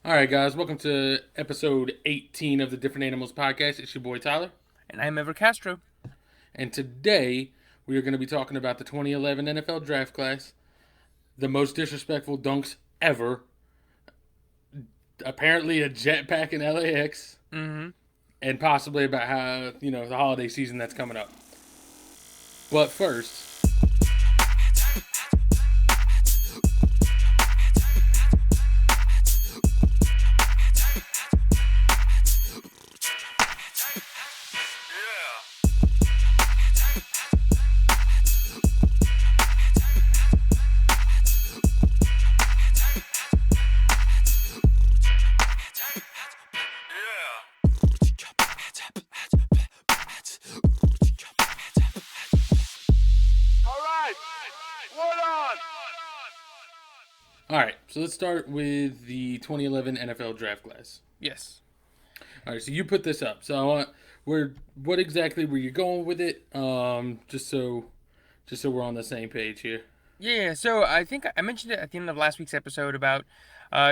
All right, guys, welcome to episode 18 of the Different Animals podcast. It's your boy Tyler, And I'm Ever Castro. and today we are going to be talking about the 2011 NFL draft class, the most disrespectful dunks ever, apparently a jetpack in LAX, Mm-hmm. and possibly about how, the holiday season that's coming up. But first, all right, so let's start with the 2011 NFL draft class. Yes. All right, so you put this up. So I want what exactly were you going with it? Just so we're on the same page here. Yeah, so I think I mentioned it at the end of last week's episode about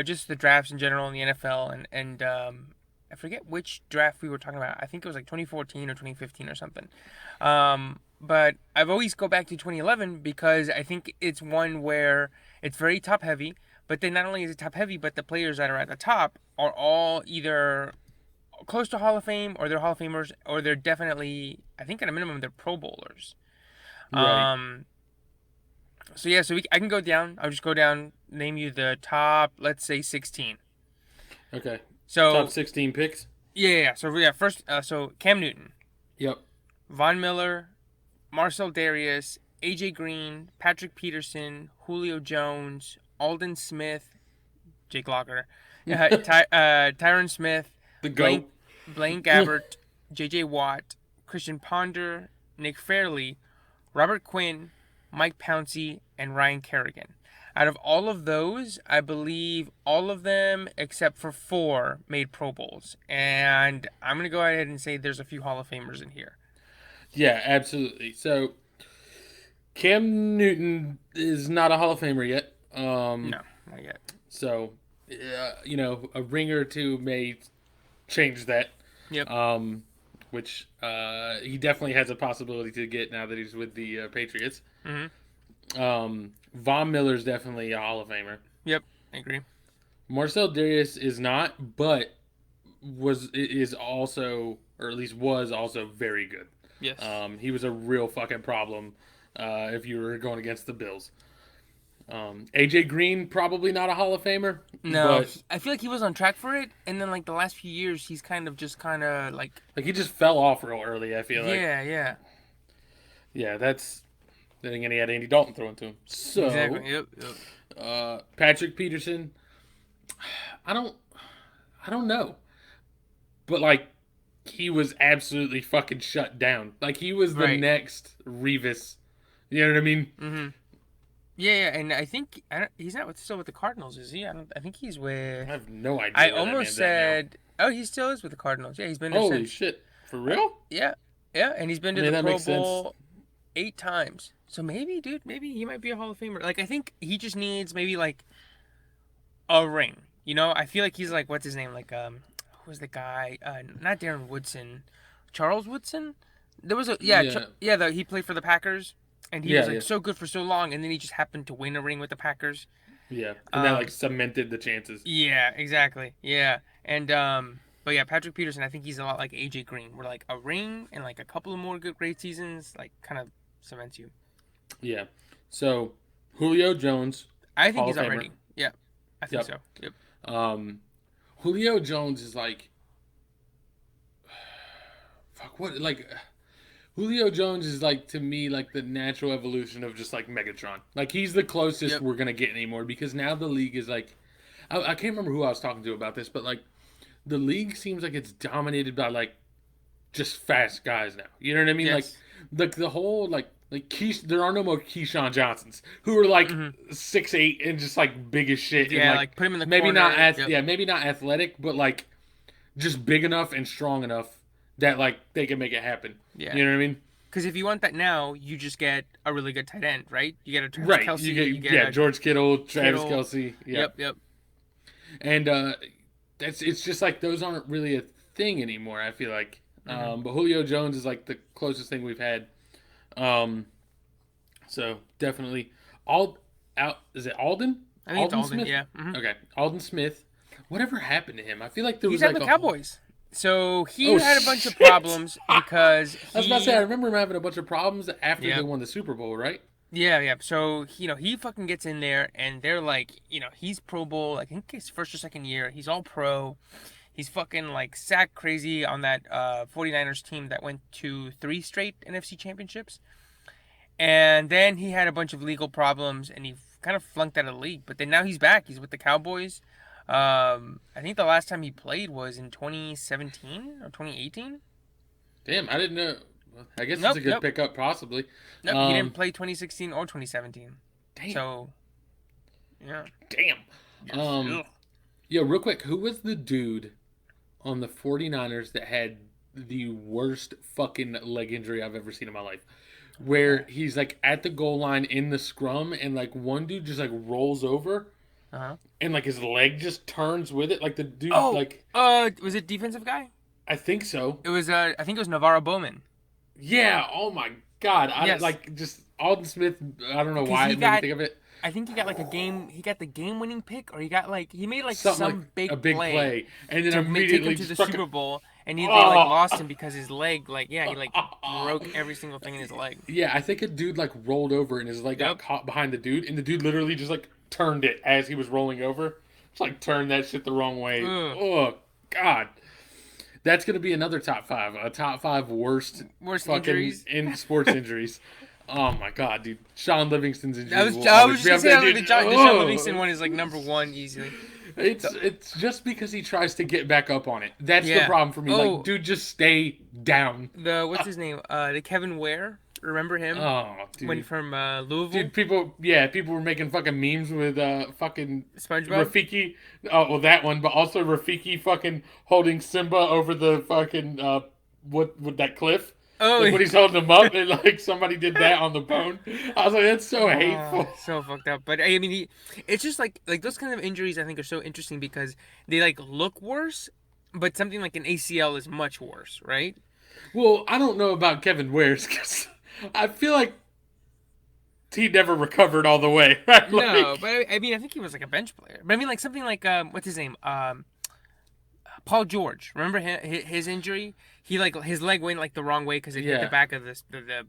just the drafts in general in the NFL, and I forget which draft we were talking about. I think it was like 2014 or 2015 or something. But I've always go back to 2011 because I think it's one where it's very top heavy, but then not only is it top heavy, but the players that are at the top are all either close to Hall of Fame or they're Hall of Famers or they're definitely, I think at a minimum, they're Pro Bowlers. Right. Um, so yeah, I can go down. I'll just go down, name you the top, let's say 16. Okay. Top So 16 picks. yeah. So yeah, first, so Cam Newton, Yep. Von Miller, Marcel Darius, AJ Green, Patrick Peterson, Julio Jones, Alden Smith, Jake Locker, Tyron Smith, The Blaine, GOAT. Blaine Gabbert, JJ Watt, Christian Ponder, Nick Fairley, Robert Quinn, Mike Pouncey, and Ryan Kerrigan. Out of all of those, I believe all of them except for four made Pro Bowls. And I'm going to go ahead and say there's a few Hall of Famers in here. Yeah, absolutely. So Cam Newton is not a Hall of Famer yet. No, not yet. So a ring or two may change that. Yep. Which he definitely has a possibility to get now that he's with the Patriots. Mm-hmm. Von Miller's definitely a Hall of Famer. Yep. I agree. Marcel Darius is not, but is also, or at least was also very good. Yes. He was a real fucking problem if you were going against the Bills. AJ Green probably not a Hall of Famer. No, But I feel like he was on track for it, and then like the last few years, he's kind of like he just fell off real early. I feel like yeah, that's then again he had Andy Dalton throwing to him. So exactly. Yep. Patrick Peterson, I don't know, but like he was absolutely fucking shut down. Like he was the Right. next Revis. You know what I mean? Mm-hmm. Yeah, and I think he's not still with the Cardinals, is he? I think he's I with. have no idea I where that almost man's at said, oh, he still is with the Cardinals. Yeah, he's been now. there Holy since. shit! For real? Yeah, yeah, and he's been I to mean the that Pro makes sense. Bowl 8 times. So maybe, dude, maybe he might be a Hall of Famer. Like I think he just needs maybe like a ring. You know, I feel like he's like what's his name? Like who was the guy? Not Darren Woodson, Charles Woodson. There was a Yeah, he played for the Packers, and he yeah, was yeah, like so good for so long, and then he just happened to win a ring with the Packers. yeah. And that like Um, cemented the chances. yeah, exactly, yeah, and but yeah, Patrick Peterson, I think he's a lot like AJ Green, where like a ring and like a couple of more good great seasons, like kind of cements you. Yeah. So Julio Jones, I think Hall he's of Famer. already, yeah, I think Yep. so. Yep. Julio Jones is like, fuck what like. Julio Jones is like to me like the natural evolution of just like Megatron. Like he's the closest Yep. we're gonna get anymore because now the league is like, I can't remember who I was talking to about this, but like the league seems like it's dominated by like just fast guys now. You know what I mean? Like Yes. the whole there are no more Keyshawn Johnsons who are like Mm-hmm. 6'8" and just like big as shit and Yeah, like like put him in the maybe corner. not Yep. yeah maybe not athletic but like just big enough and strong enough that like they can make it happen. Yeah. You know what I mean? Because if you want that now, you just get a really good tight end, right? You get a Travis Right. Kelsey, You you get get a George Kittle, Travis Kittle. Kelsey. Yeah. Yep. And it's just like those aren't really a thing anymore. I feel like, Hmm. but Julio Jones is like the closest thing we've had. Um, so definitely, Ald out is it Alden I think it's Alden Alden. Smith? Yeah. Hmm. Okay, Alden Smith. Whatever happened to him? I feel like there He's was at like the a whole. Cowboys. So he Oh had a bunch of shit! problems I because was about to say I he. remember him having a bunch of problems after they Yeah. won the Super Bowl, right? Yeah, yeah. So he fucking gets in there, and they're like, he's Pro Bowl. Like, I think his first or second year, he's all pro. He's fucking like sack crazy on that 49ers team that went to three straight NFC championships. And then he had a bunch of legal problems, and he kind of flunked out of the league. But then now he's back. He's with the Cowboys. I think the last time he played was in 2017 or 2018. Damn, I didn't know. I guess it's Nope, a good nope, pickup, possibly. nope. He didn't Um, play 2016 or 2017. damn, So yeah. damn. Yes. Um, Ugh. Yo, real quick, who was the dude on the 49ers that had the worst fucking leg injury I've ever seen in my life? Where he's like at the goal line in the scrum and like one dude just like rolls over Uh-huh. and like his leg just turns with it. Like the dude, Oh, like, was it defensive guy? I think so. It was I think it was Navarro Bowman. Yeah, oh my God. I Yes, like just Alden Smith, I don't know because why he it made me got think of it. I think he got like a game. He got the game-winning pick, or he got like he made like Something like some a big big play play. And then to take him immediately to the just fucking. Super Bowl, and they like Oh. lost him because his leg, like he like broke every single thing in his leg. Yeah, I think a dude like rolled over and his leg got Yep. caught behind the dude, and the dude literally just like turned it as he was rolling over. Just like turned that shit the wrong way. Ugh. Oh God, that's gonna be another top five. A top five worst Worst fucking injuries. in sports injuries. Oh my God, dude. Sean Livingston's I injury was will I was always just be gonna up say there, that like, dude. the John Oh. Livingston one is like number one easily. It's just because he tries to get back up on it. That's the Yeah. problem for me. Oh, Like, dude, just stay down. the what's his name? The Kevin Ware. Remember him? Oh, When dude. from Louisville, Dude, people were making fucking memes with fucking SpongeBob. Rafiki. Oh, well, that one, but also Rafiki fucking holding Simba over the fucking what with that cliff. Oh, Like when he's holding him up, and like somebody did that on the bone. I was like, that's so hateful. so fucked up. But I mean, it's just like those kind of injuries. I think are so interesting because they like look worse, but something like an ACL is much worse, right? Well, I don't know about Kevin Wares because I feel like he never recovered all the way. Right? No, Like, but I mean, I think he was like a bench player. But I mean, like something like what's his name? Paul George. Remember his injury? He like his leg went like the wrong way because it hit the yeah, back of the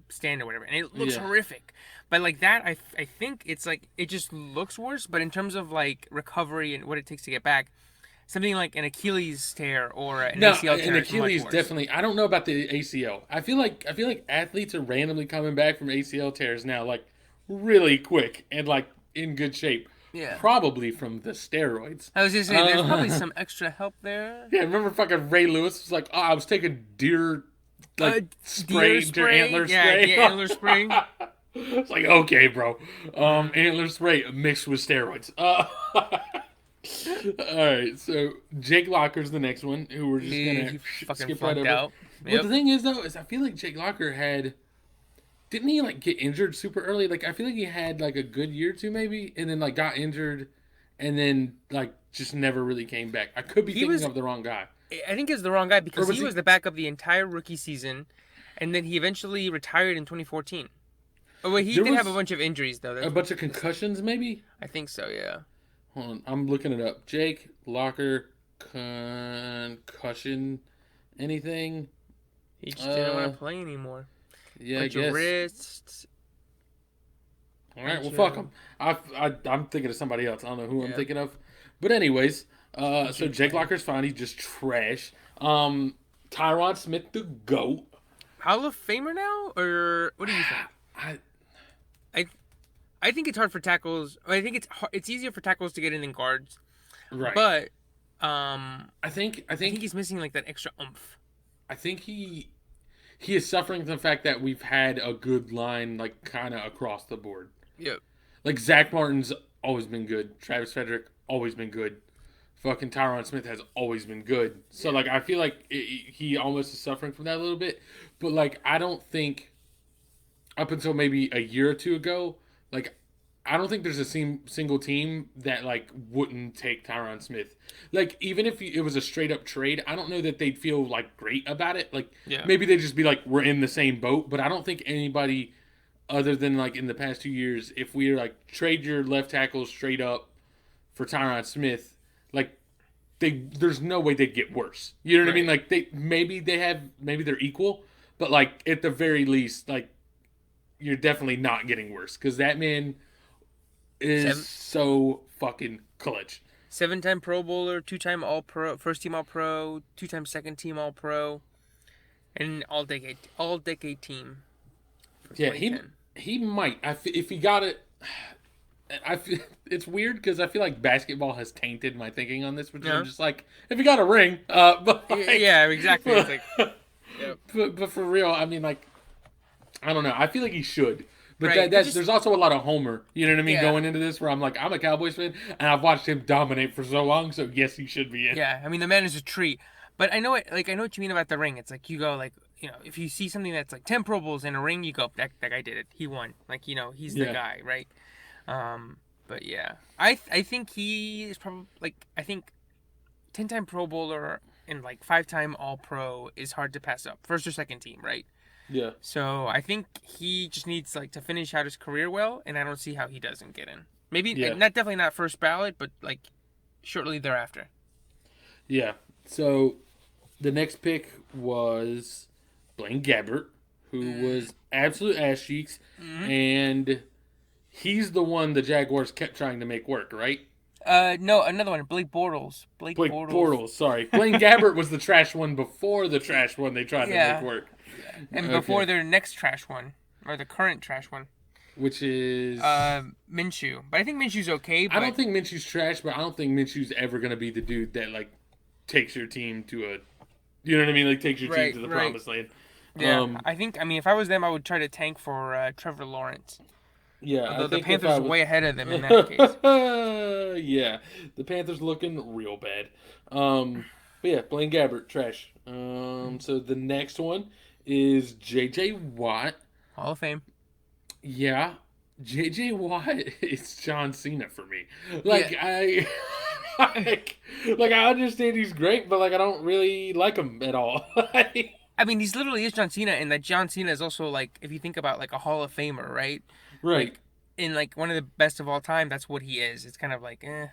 stand or whatever, and it looks yeah. horrific. But like that, I think it's like it just looks worse. But in terms of like recovery and what it takes to get back, something like an Achilles tear or an No, ACL an tear is much Achilles worse. definitely. I don't know about the ACL. I feel like athletes are randomly coming back from ACL tears now, like really quick and like in good shape. Yeah. Probably from the steroids. I was just saying, there's probably Uh, some extra help there. yeah, remember fucking Ray Lewis was like, oh, I was taking deer like spray, deer antler Yeah, spray. deer antler spray. It's like okay, bro. Antler spray mixed with steroids. All right, so Jake Locker's the next one, who we're just gonna He fucking skip right flunked over. out. But Yep. the thing is, though, is I feel like Jake Locker didn't he like get injured super early? Like I feel like he had like a good year or two maybe, and then like got injured, and then like just never really came back. I could be He thinking was of the wrong guy. I think it's the wrong guy because Or was he he- was the backup the entire rookie season, and then he eventually retired in 2014. Oh wait, he There did have a was bunch of injuries though. A bunch of concussions, maybe. I think so. Yeah. Hold on, I'm looking it up. Jake Locker concussion, anything? He just didn't want Uh, to play anymore. Yeah, I Bunch of guess. wrists. All right, well, bunch fuck of- him. I'm thinking of somebody else. I don't know who I'm Yeah. thinking of. But anyways, so Jake Jake Locker. Locker's fine. He's just trash. Tyron Smith the GOAT. Hall of Famer now, or what do you think? I I think it's hard for tackles. I think it's easier for tackles to get in than guards, right. but I think I think he's missing like that extra oomph. I think he is suffering from the fact that we've had a good line like kind of across the board. Yep. Like Zach Martin's always been good. Travis Frederick always been good. Fucking Tyron Smith has always been good. So like I feel like he almost is suffering from that a little bit. But like I don't think up until maybe a year or two ago, like I don't think there's a single team that like wouldn't take Tyron Smith. Like even if it was a straight up trade, I don't know that they'd feel like great about it. Like Yeah. maybe they'd just be like we're in the same boat, but I don't think anybody other than like in the past 2 years, if we like trade your left tackle straight up for Tyron Smith, like there's no way they'd get worse. You know what I mean? Right. Like maybe they're equal, but like at the very least, like you're definitely not getting worse because that man is Seven so fucking clutch. seven-time Pro Bowler, two-time All Pro, first team All Pro, two-time second team All Pro, and an all decade team for Yeah, he 2010. he might. If he got it, I feel it's weird because I feel like basketball has tainted my thinking on this, which Yeah. I'm just like, if he got a ring, but like, Yeah, exactly. It's like, but, yep. but for real, I mean, like, I don't know. I feel like he should. But Right. there's also a lot of homer, you know what I mean, Yeah. going into this where I'm like, I'm a Cowboys fan and I've watched him dominate for so long, so yes, he should be in. Yeah, I mean the man is a tree. But I know it. Like I know what you mean about the ring. It's like you go like if you see something that's like 10 Pro Bowls in a ring, you go that guy did it. He won. Like he's the Yeah. guy, right? But yeah, I think he is probably like I think 10-time Pro Bowler and like 5-time All Pro is hard to pass up. First or second team, right? Yeah. So I think he just needs like to finish out his career well, and I don't see how he doesn't get in. Maybe Yeah. not definitely not first ballot, but like shortly thereafter. Yeah. So the next pick was Blaine Gabbert, who was absolute ass cheeks, and he's the one the Jaguars kept trying to make work, right? No, another one. Blake Bortles. Blake Blake Bortles. Bortles, sorry. Blaine Gabbert was the trash one before the trash one they tried to Yeah. make work. And Okay. before their next trash one, or the current trash one, Which is Minshew. But I think Minshew's okay. But I don't think Minshew's trash, but I don't think Minshew's ever gonna be the dude that like takes your team to a, you know what I mean, like takes your team Right, to the right. promised land. yeah, I mean, if I was them, I would try to tank for Trevor Lawrence. Yeah, Although I the think Panthers are way ahead of them in that case. yeah, the Panthers looking real bad. But yeah, Blaine Gabbert trash. So the next one is J.J. Watt. Hall of Fame. Yeah, J.J. Watt is John Cena for me. Like I, like I understand he's great, but like I don't really like him at all. I mean, he's literally is John Cena, and that John Cena is also like, if you think about like a Hall of Famer, right? Right. Like, in like one of the best of all time, that's what he is. It's kind of like, you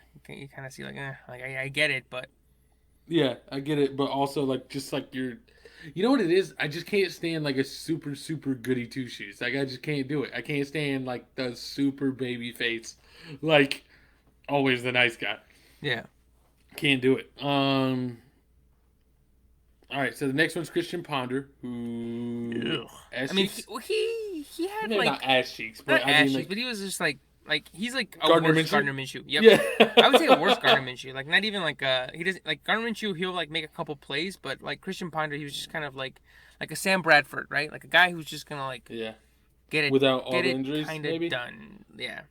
kind of see like, I get it, but Yeah, I get it, but also like just like you know what it is? I just can't stand like a super goody two shoes. Like I just can't do it. I can't stand like the super baby face, like always the nice guy. yeah. Can't do it. All right, so the next one's Christian Ponder, who ass I mean, cheeks. he had Maybe like not ass cheeks, but not I ass mean cheeks, like but he was just like he's like a Gardner worse Minshew? Gardner Minshew. Yep. yeah. I would say a worse Gardner Minshew. Like not even like he doesn't like Gardner Minshew. He'll like make a couple plays, but like Christian Ponder, he was just kind of like a Sam Bradford, right? Like a guy who's just gonna like Yeah. get it Without all get the it injuries, kind maybe? of done. Yeah.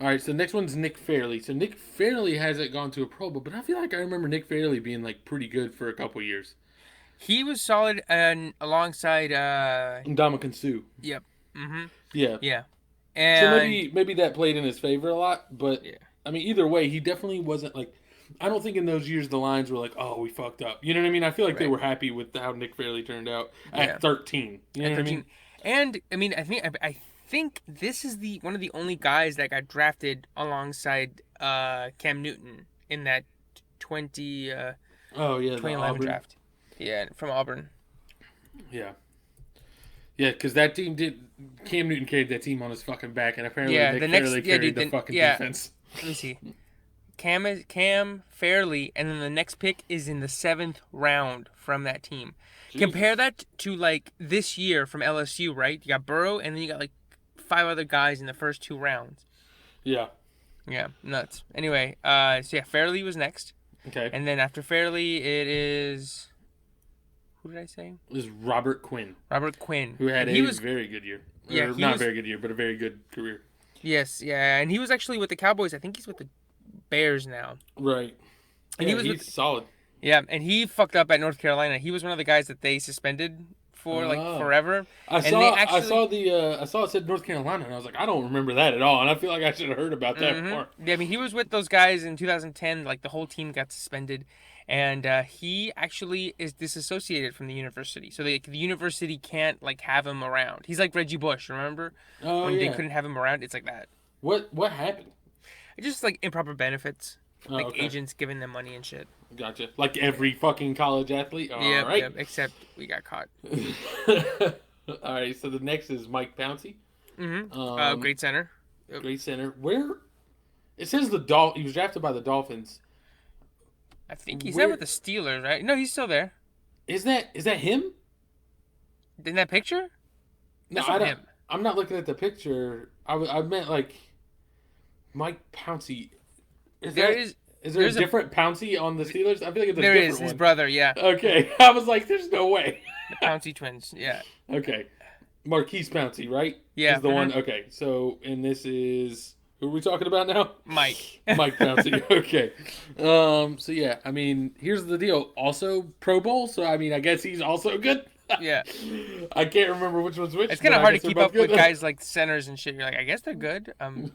All right, so the next one's Nick Fairley. So Nick Fairley hasn't gone to a Pro Bowl, but I feel like I remember Nick Fairley being like pretty good for a couple years. He was solid and alongside Ndamukong Suh. yep. Mhm. Yeah. Yeah. So And maybe that played in his favor a lot, but yeah. I mean either way, he definitely wasn't like. I don't think in those years the lines were like, "Oh, we fucked up." You know what I mean? I feel like they Right. were happy with how Nick Fairley turned out at Yeah. 13. You know what I mean? And I mean, I think this is the one of the only guys that got drafted alongside Cam Newton in that 20 Oh yeah, the 2011 Auburn. draft. Yeah, from Auburn. Yeah, yeah, because that team did. Cam Newton carried that team on his fucking back, and apparently Yeah, Nick the next- Fairley yeah, carried dude, the fucking yeah. defense. Let me see. Cam Fairley, and then the next pick is in the 7th round from that team. Compare that to like this year from LSU, right? You got Burrow, and then you got like 5 other guys in the first 2 rounds. Yeah. Yeah, nuts. Anyway, so yeah, Fairley was next, Okay. and then after Fairley, it is who did I say? It was Robert Quinn, Robert Quinn, who had And he a was very good year. Yeah, Or he not was- very good year, but a very good career. yes, yeah, and he was actually with the Cowboys. I think he's with the Bears now. Right. And Yeah, he was he's with- solid. Yeah, and he fucked up at North Carolina. He was one of the guys that they suspended for like Oh. forever. I And they saw actually, I saw it said North Carolina, and I was like, I don't remember that at all, and I feel like I should have heard about that more. Yeah, I mean, he was with those guys in 2010. Like the whole team got suspended, and he actually is disassociated from the university. So the university can't like have him around. He's like Reggie Bush, remember Oh when they yeah. couldn't have him around? It's like that. What happened? It's just like improper benefits, Oh, like okay. agents giving them money and shit. Gotcha. Like every fucking college athlete. All Yep, right. yep. Except we got caught. All right. So the next is Mike Pouncey. Great center. Yep. Great center. Where it says he was drafted by the Dolphins. I think he's Where not with the Steelers, right? No, he's still there. is that him? In that picture? No, That's I not don't. him. I'm not looking at the picture. I meant like Mike Pouncey. Is There that is. is there a There's a different Pouncey on the Steelers? I feel like it's a There different is his one. brother. Yeah, Okay, I was like, there's no way. the Pouncey twins. Yeah. Okay, Marquise Pouncey, right? Yeah. Is the one. Okay, so and this is who are we talking about now? Mike. Mike Pouncey. Okay. So yeah, I mean, here's the deal. Also Pro Bowl, so I mean, I guess he's also good. Yeah. I can't remember which one's which. It's kind but of I hard to guess they're keep both up with good. guys like centers and shit. You're like, I guess they're good. Unless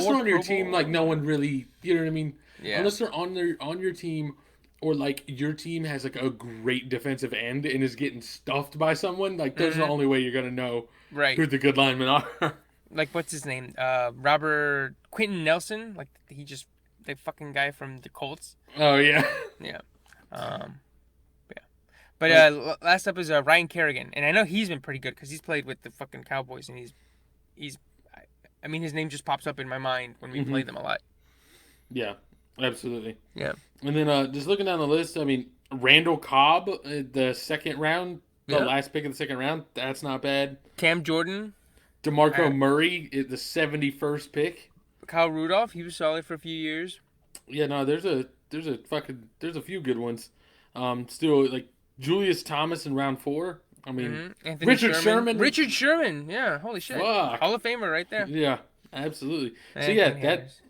they're on your Pro team, Bowl. like no one really, you know what I mean? Yeah. Unless they're on your team, or like your team has like a great defensive end and is getting stuffed by someone, like those are the only way you're gonna know Right. who the good linemen are. Like what's his name? Robert Quentin Nelson. Like the fucking guy from the Colts. Oh yeah. Yeah. Yeah. But last up is Ryan Kerrigan, and I know he's been pretty good because he's played with the fucking Cowboys, and he's. I mean, his name just pops up in my mind when we play them a lot. Yeah, absolutely. Yeah. And then just looking down the list, I mean, Randall Cobb, the second round, the Yeah. last pick of the second round, that's not bad. Cam Jordan, DeMarco Murray, the 71st pick. Kyle Rudolph, he was solid for a few years. Yeah, no, there's a few good ones. Still like Julius Thomas in round 4. I mean, Anthony Richard Sherman. Richard Sherman, yeah, holy shit. Fuck. Hall of Famer right there. Yeah, absolutely. So Anthony yeah, Harris.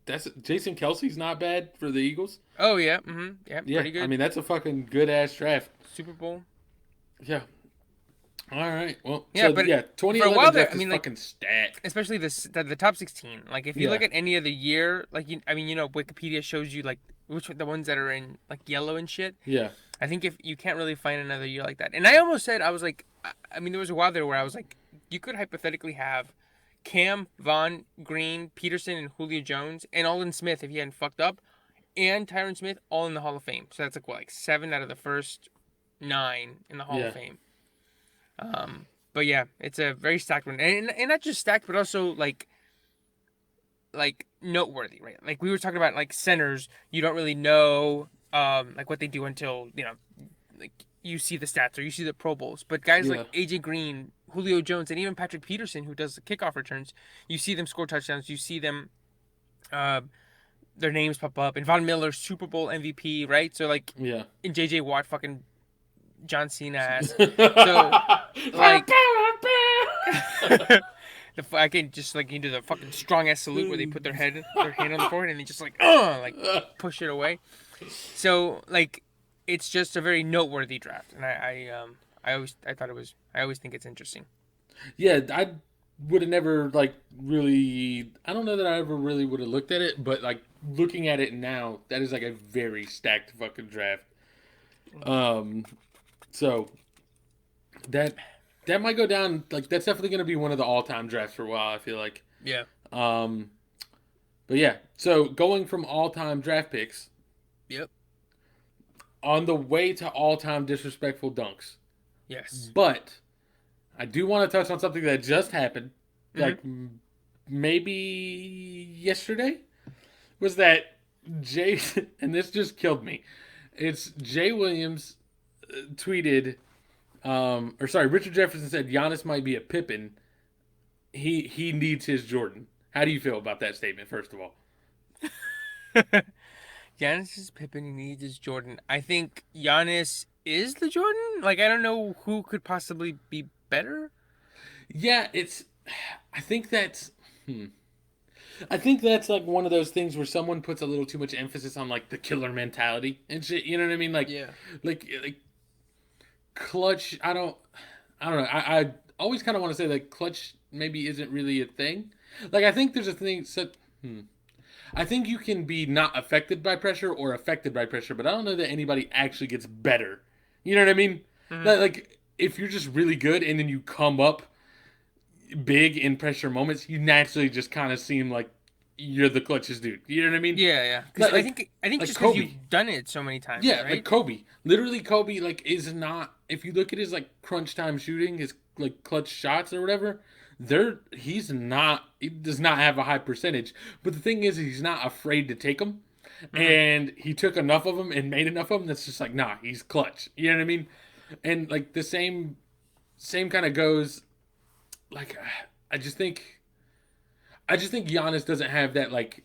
that's Jason Kelsey's not bad for the Eagles. Oh yeah, yeah, Yeah, pretty good. I mean that's a fucking good ass draft. Super Bowl. Yeah. All right. Well, Yeah, so, but yeah, 2011 for a while there, draft I mean, is like, fucking stacked. especially the top 16. Like if you Yeah. look at any of the year, like Wikipedia shows you like the ones that are in like yellow and shit. Yeah. I think if you can't really find another year like that. And I almost said I was like, I mean, there was a while there where I was like, you could hypothetically have Cam, Vaughn, Green, Peterson, and Julio Jones, and Aldon Smith if he hadn't fucked up, and Tyron Smith all in the Hall of Fame. So that's like what, like 7 out of the first 9 in the Hall of Fame. But yeah, it's a very stacked one, and not just stacked, but also like noteworthy, right? Like we were talking about, like centers, you don't really know like what they do until like you see the stats or you see the Pro Bowls. But guys like AJ Green, Julio Jones, and even Patrick Peterson, who does the kickoff returns, you see them score touchdowns, you see them their names pop up, and Von Miller, Super Bowl MVP, right? So like in JJ Watt, fucking John Cena ass. So like I can just like into the fucking strong ass salute where they put their hand on the forehead and they just like push it away. So like it's just a very noteworthy draft, and I always think it's interesting. Yeah, I would have never like really. I don't know that I ever really would have looked at it, but like looking at it now, that is like a very stacked fucking draft. So that might go down. Like that's definitely going to be one of the all-time drafts for a while. I feel like. Yeah. But yeah, so going from all-time draft picks. Yep. On the way to all-time disrespectful dunks. Yes. But I do want to touch on something that just happened, like maybe yesterday, was that Jay, and this just killed me. It's Jay Williams tweeted, Richard Jefferson said Giannis might be a Pippen. He needs his Jordan. How do you feel about that statement, first of all? Giannis is Pippen, he needs his Jordan. I think Giannis is the Jordan? Like, I don't know who could possibly be better. Yeah, I think that's like one of those things where someone puts a little too much emphasis on like the killer mentality and shit. You know what I mean? Like, yeah. like clutch. I don't know. I always kind of want to say that clutch maybe isn't really a thing. Like I think there's a thing. So, I think you can be not affected by pressure or affected by pressure, but I don't know that anybody actually gets better. You know what I mean? Hmm. Like if you're just really good and then you come up big in pressure moments, you naturally just kind of seem like you're the clutchest dude. You know what I mean? Yeah, yeah. Because Like I think like just because Kobe. you've done it so many times, Yeah, like right? Kobe. Literally, Kobe like is not. If you look at his like crunch time shooting, his like clutch shots or whatever, he's not. He does not have a high percentage. But the thing is, he's not afraid to take them, Hmm. and he took enough of them and made enough of them. That's just like nah, he's clutch. You know what I mean? And like the same kind of goes. Like I just think I just think Giannis doesn't have that like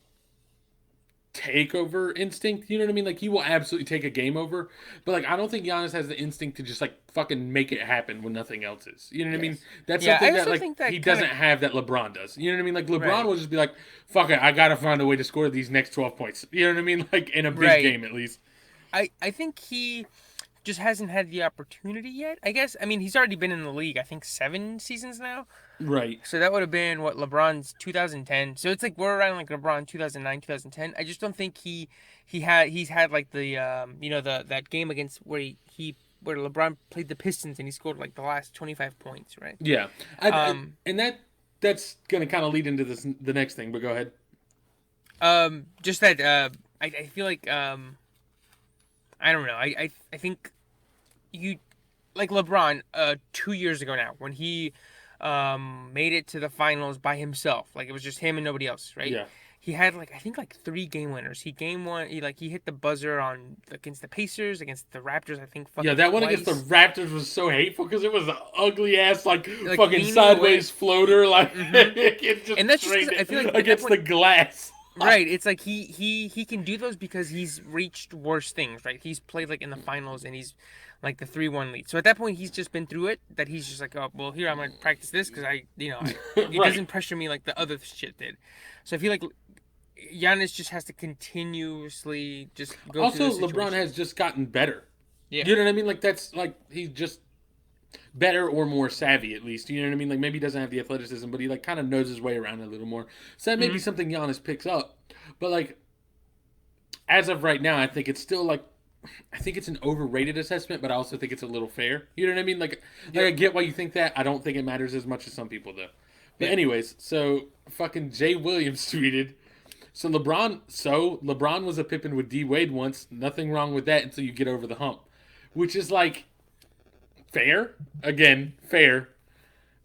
takeover instinct. You know what I mean? Like he will absolutely take a game over, but like I don't think Giannis has the instinct to just like fucking make it happen when nothing else is. You know what I mean? Yes. That's Yeah, I something that also like think he that kind doesn't of have that LeBron does. You know what I mean? Like LeBron right, will just be like, "Fuck it, I gotta find a way to score these next 12 points." You know what I mean? Like in a big right. game at least. I think he just hasn't had the opportunity yet. I guess. I mean, he's already been in the league. I think 7 seasons now. Right. So that would have been what LeBron's 2010. So it's like we're around like LeBron 2009, 2010. I just don't think he's had like the the that game against where LeBron played the Pistons and he scored like the last 25 points, right? Yeah. Um And that's gonna kind of lead into this the next thing. But go ahead. just that I feel like I don't know. I think you like LeBron 2 years ago now when he made it to the finals by himself. Like it was just him and nobody else, right? Yeah. He had like I think like 3 game winners. He game one. He hit the buzzer on against the Pacers, against the Raptors. I think Yeah, fucking that one against the twice. Raptors was so hateful because it was an ugly ass like Like fucking leaning away. sideways floater, like Hmm. it And just that's just because straight I feel like at that against the point, glass. right? It's like he can do those because he's reached worse things, right? He's played like in the finals and he's like the 3-1 lead. So at that point, he's just been through it. That he's just like, oh well, here I'm gonna practice this because it Right. doesn't pressure me like the other shit did. So I feel like Giannis just has to continuously just go through Also, those LeBron has situations. just gotten better. Yeah. You know what I mean? Like that's like he's just better or more savvy at least. You know what I mean? Like maybe he doesn't have the athleticism, but he like kind of knows his way around a little more. So that may be Hmm. something Giannis picks up. But like as of right now, I think it's still like I think it's an overrated assessment, but I also think it's a little fair. You know what I mean? Like I Yep. get why you think that. I don't think it matters as much as some people do. But Yeah. anyways, so fucking Jay Williams tweeted. So LeBron was a Pippin with D Wade once. Nothing wrong with that until you get over the hump, which is like fair. Again, fair,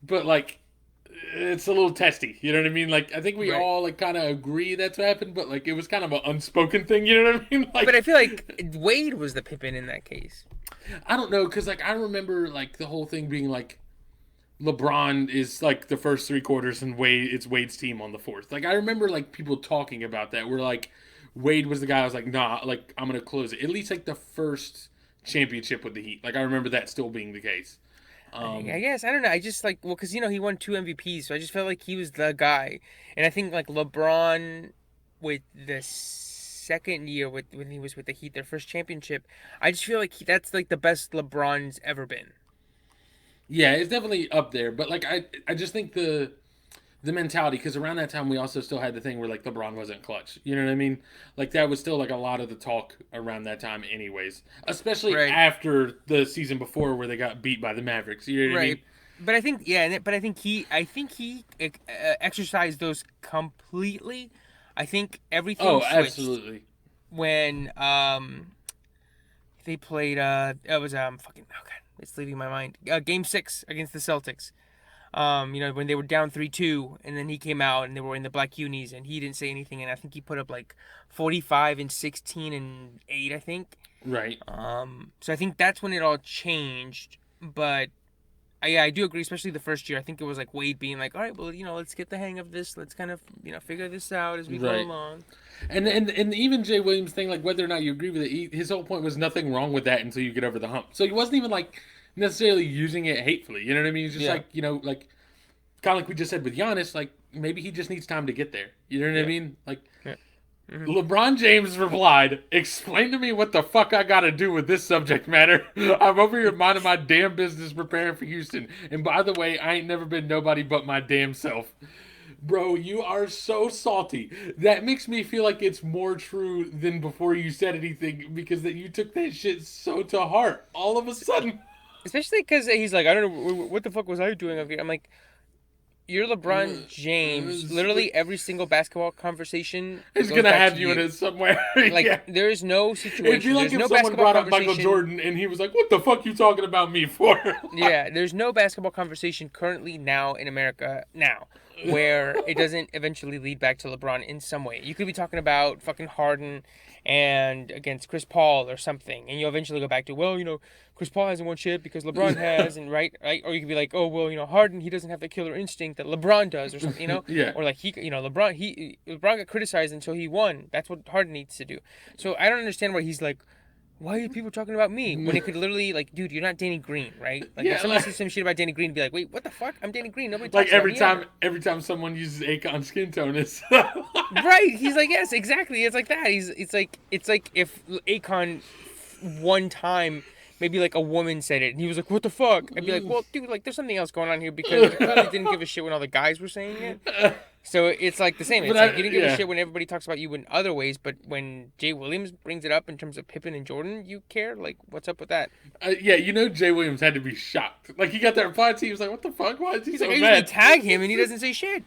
but like it's a little testy. You know what I mean? Like I think we Right. all like kind of agree that's what happened, but like it was kind of an unspoken thing. You know what I mean? But Like I feel like Wade was the Pippin in that case. I don't know because like I remember like the whole thing being like LeBron is like the first 3 quarters and it's Wade's team on the fourth. Like I remember like people talking about that where like Wade was the guy I was like nah like I'm gonna close it at least like the first championship with the Heat. Like I remember that still being the case. I Um, guess I don't know. I just like well, because he won 2 MVPs, so I just felt like he was the guy. And I think like LeBron with the second year with when he was with the Heat, their first championship, I just feel like that's like the best LeBron's ever been. yeah, it's definitely up there, but like I just think the mentality because around that time we also still had the thing where like LeBron wasn't clutch. You know what I mean? Like that was still like a lot of the talk around that time, anyways. Especially Right. after the season before where they got beat by the Mavericks. You know what I mean? Right. But I think yeah, but I think he exercised those completely. I think everything Oh, switched absolutely. when they played it was fucking oh god, it's leaving my mind. Game 6 against the Celtics. When they were down 3-2 and then he came out and they were in the black unis and he didn't say anything and I think he put up like 45 and 16 and 8, I think. Right. So I think that's when it all changed, but yeah, I do agree, especially the first year. I think it was like Wade being like, "All right, well, let's get the hang of this. Let's kind of, figure this out as we go Right. along." And even Jay Williams thing, like whether or not you agree with it, his whole point was nothing wrong with that until you get over the hump. So he wasn't even like necessarily using it hatefully. You know what I mean? He's just Yeah, like like kind of like we just said with Giannis, like maybe he just needs time to get there. You know what I yeah, mean? Like yeah. Hmm. LeBron James replied, "Explain to me what the fuck I gotta do with this subject matter. I'm over here minding my damn business preparing for Houston. And by the way, I ain't never been nobody but my damn self." Bro, you are so salty. That makes me feel like it's more true than before you said anything because that you took that shit so to heart all of a sudden. Especially because he's like, I don't know what the fuck was I doing up here. I'm like, you're LeBron James. It's Literally every single basketball conversation goes gonna back to have you in you. it somewhere. Like Yeah. there's no It'd be situation. like There's if no someone basketball brought up Michael conversation. Jordan and he was like, "What the fuck you talking about me for?" Yeah, there's no basketball conversation currently now in America now where it doesn't eventually lead back to LeBron in some way. You could be talking about fucking Harden and against Chris Paul or something, and you'll eventually go back to, well, Chris Paul hasn't won shit because LeBron has, and right, or you could be like, oh, well, Harden, he doesn't have the killer instinct that LeBron does or something, Yeah. or like LeBron got criticized until he won. That's what Harden needs to do. So I don't understand why he's like, why are people talking about me when it could literally, like, dude, you're not Danny Green, right? Like, if Yeah, somebody says some shit about Danny Green, be like, wait, what the fuck? I'm Danny Green. Nobody like talks about me ever. every time someone uses Akon skin tone, it's Right? He's like, yes, exactly. It's like that. It's like if Akon one time maybe like a woman said it and he was like, what the fuck? I'd be like, well, dude, like, there's something else going on here because you clearly didn't give a shit when all the guys were saying it. So it's like the same. but It's like you didn't give a yeah. shit when everybody talks about you in other ways, but when Jay Williams brings it up in terms of Pippen and Jordan, you care? Like, what's up with that? Yeah, Jay Williams had to be shocked. Like he got that reply to, he was like, "What the fuck? Why is he He's so like, I usually mad?" tag him and he doesn't say shit.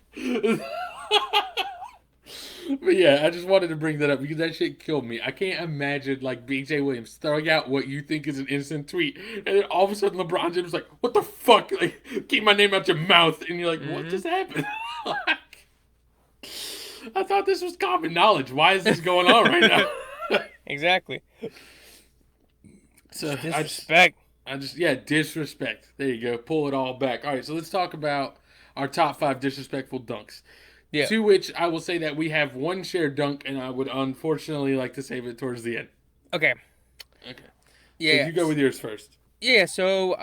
But yeah, I just wanted to bring that up because that shit killed me. I can't imagine like BJ Williams throwing out what you think is an innocent tweet, and then all of a sudden LeBron James is like, "What the fuck? Like, keep my name out your mouth," and you're like, "What just happened?" Like, I thought this was common knowledge. Why is this going on right now? Exactly. So Disrespect. yeah, disrespect. There you go. Pull it all back. All right, so let's talk about our top 5 disrespectful dunks. Yeah. To which I will say that we have one shared dunk, and I would unfortunately like to save it towards the end. Okay. Okay. So Yeah. you go with yours first. Yeah. So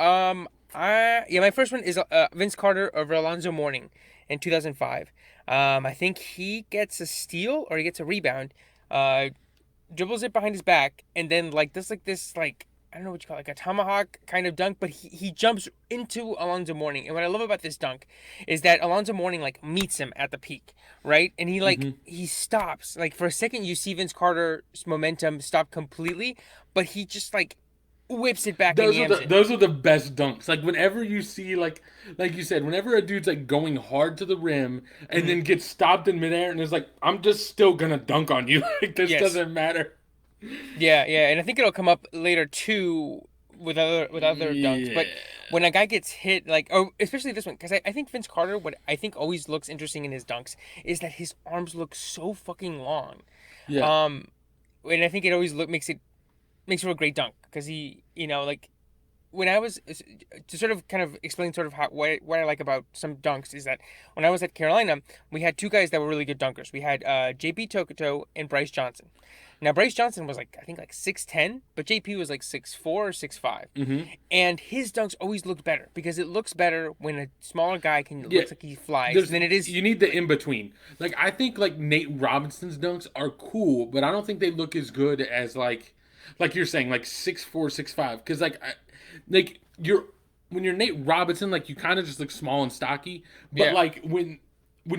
my first one is Vince Carter over Alonzo Mourning in 2005. I think he gets a steal or he gets a rebound, dribbles it behind his back, and then like this I don't know what you call it, like a tomahawk kind of dunk, but he jumps into Alonzo Mourning. And what I love about this dunk is that Alonzo Mourning like meets him at the peak, right? And he like he stops. Like for a second you see Vince Carter's momentum stop completely, but he just like whips it back and yams it. Those are the best dunks. Like whenever you see like you said, whenever a dude's like going hard to the rim and then gets stopped in midair and is like, I'm just still gonna dunk on you. Like this Yes. doesn't matter. Yeah, and I think it'll come up later too with other dunks. But when a guy gets hit, like, oh, especially this one, because I think Vince Carter, what I think always looks interesting in his dunks is that his arms look so fucking long. Yeah. And I think it always makes for a great dunk because he, like when I was to sort of kind of explain sort of what I like about some dunks is that when I was at Carolina, we had two guys that were really good dunkers. We had JP Tokoto and Bryce Johnson. Now Bryce Johnson was like I think like 6'10", but JP was like 6'4" or 6'5". And his dunks always looked better because it looks better when a smaller guy looks like he flies than it is. You need the in between. Like I think like Nate Robinson's dunks are cool, but I don't think they look as good as like you're saying like 6'4", 6'5". Because like when you're Nate Robinson, like you kind of just look small and stocky. But Yeah. like when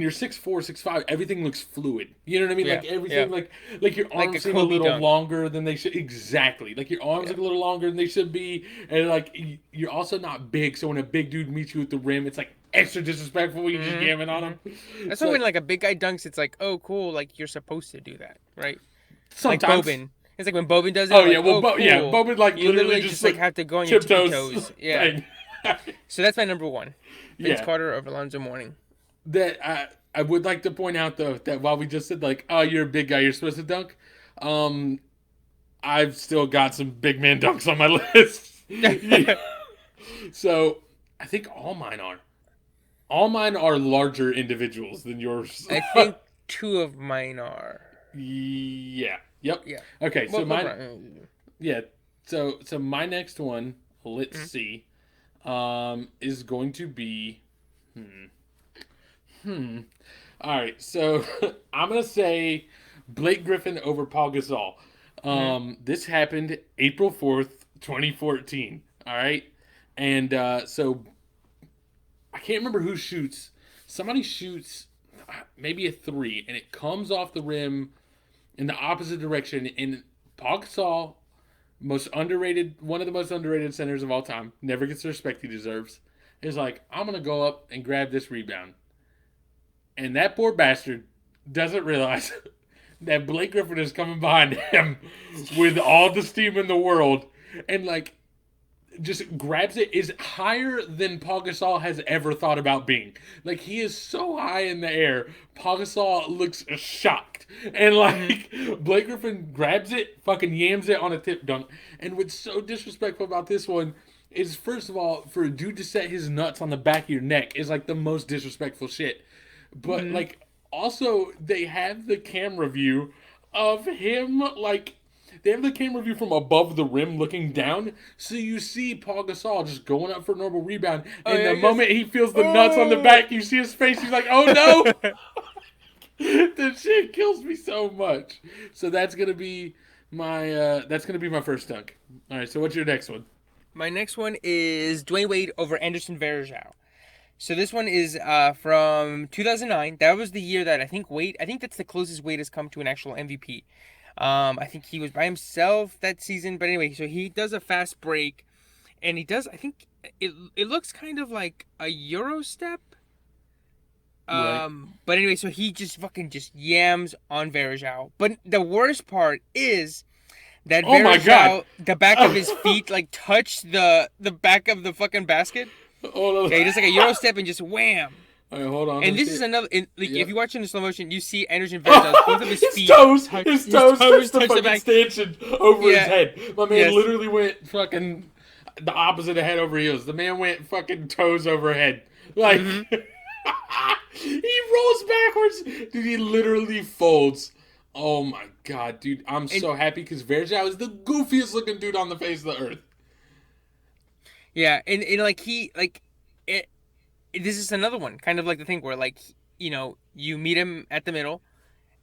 you're 6'4", 6'5", everything looks fluid. You know what I mean? Yeah, Like everything, like your Like arms a seem a Kobe little dunk. longer than they should. Exactly. Like your arms look a little longer than they should be, and like you're also not big. So when a big dude meets you at the rim, it's like extra disrespectful when you just yamming on him. That's So, why when like a big guy dunks, it's like, oh cool, like you're supposed to do that, right? Like sometimes. Bobin. It's like when Bobin does it. Oh like, yeah, well, cool. yeah, Bowman like You literally just like have to go on your tippy tiptoes. toes. Yeah. thing. So that's my number one. Vince Yeah. Carter over Alonzo Mourning. That I would like to point out though that while we just said like, oh, you're a big guy, you're supposed to dunk. I've still got some big man dunks on my list. Yeah. So I think all mine are. All mine are larger individuals than yours. I think two of mine are. Yeah. Yep. Yeah. Okay. So Well, mine. Yeah. So my next one, let's see, is going to be, All right. So I'm gonna say Blake Griffin over Paul Gasol. Mm-hmm. This happened April 4th, 2014. All right. And so I can't remember who shoots. Somebody shoots maybe a three, and it comes off the rim in the opposite direction. And Paul Gasol, one of the most underrated centers of all time, never gets the respect he deserves, is like, I'm going to go up and grab this rebound. And that poor bastard doesn't realize that Blake Griffin is coming behind him with all the steam in the world and like just grabs it, is higher than Paul Gasol has ever thought about being. Like, he is so high in the air, Paul Gasol looks shocked. And like Blake Griffin grabs it, fucking yams it on a tip dunk. And what's so disrespectful about this one is, first of all, for a dude to set his nuts on the back of your neck is like the most disrespectful shit. But like, also, they have the camera view of him, like, they have the camera view from above the rim looking down, so you see Paul Gasol just going up for a normal rebound, and the moment he feels the nuts on the back, you see his face, he's like, oh no! That shit kills me so much. So that's gonna be my first dunk. Alright, so what's your next one? My next one is Dwayne Wade over Anderson Varejao. So this one is from 2009. That was the year that I think that's the closest Wade has come to an actual MVP. I think he was by himself that season. But anyway, so he does a fast break. And he does, I think, it looks kind of like a Euro step. Right. But anyway, so he just fucking just yams on Varejao. But the worst part is that Varejao, the back of his feet, like, touched the back of the fucking basket. Oh, no. Yeah, he does like a Euro step and just wham. All right, hold on. And this is another. If you watch it in slow motion, you see Anderson Varejao, both of his feet. His toes touch the fucking stanchion over his head. My man literally went fucking the opposite of head over heels. The man went fucking toes over head. Like, he rolls backwards. Dude, he literally folds. Oh my god, dude. I'm so happy because Varejao is the goofiest looking dude on the face of the earth. Yeah, and like this is another one, kind of like the thing where, like, you know, you meet him at the middle,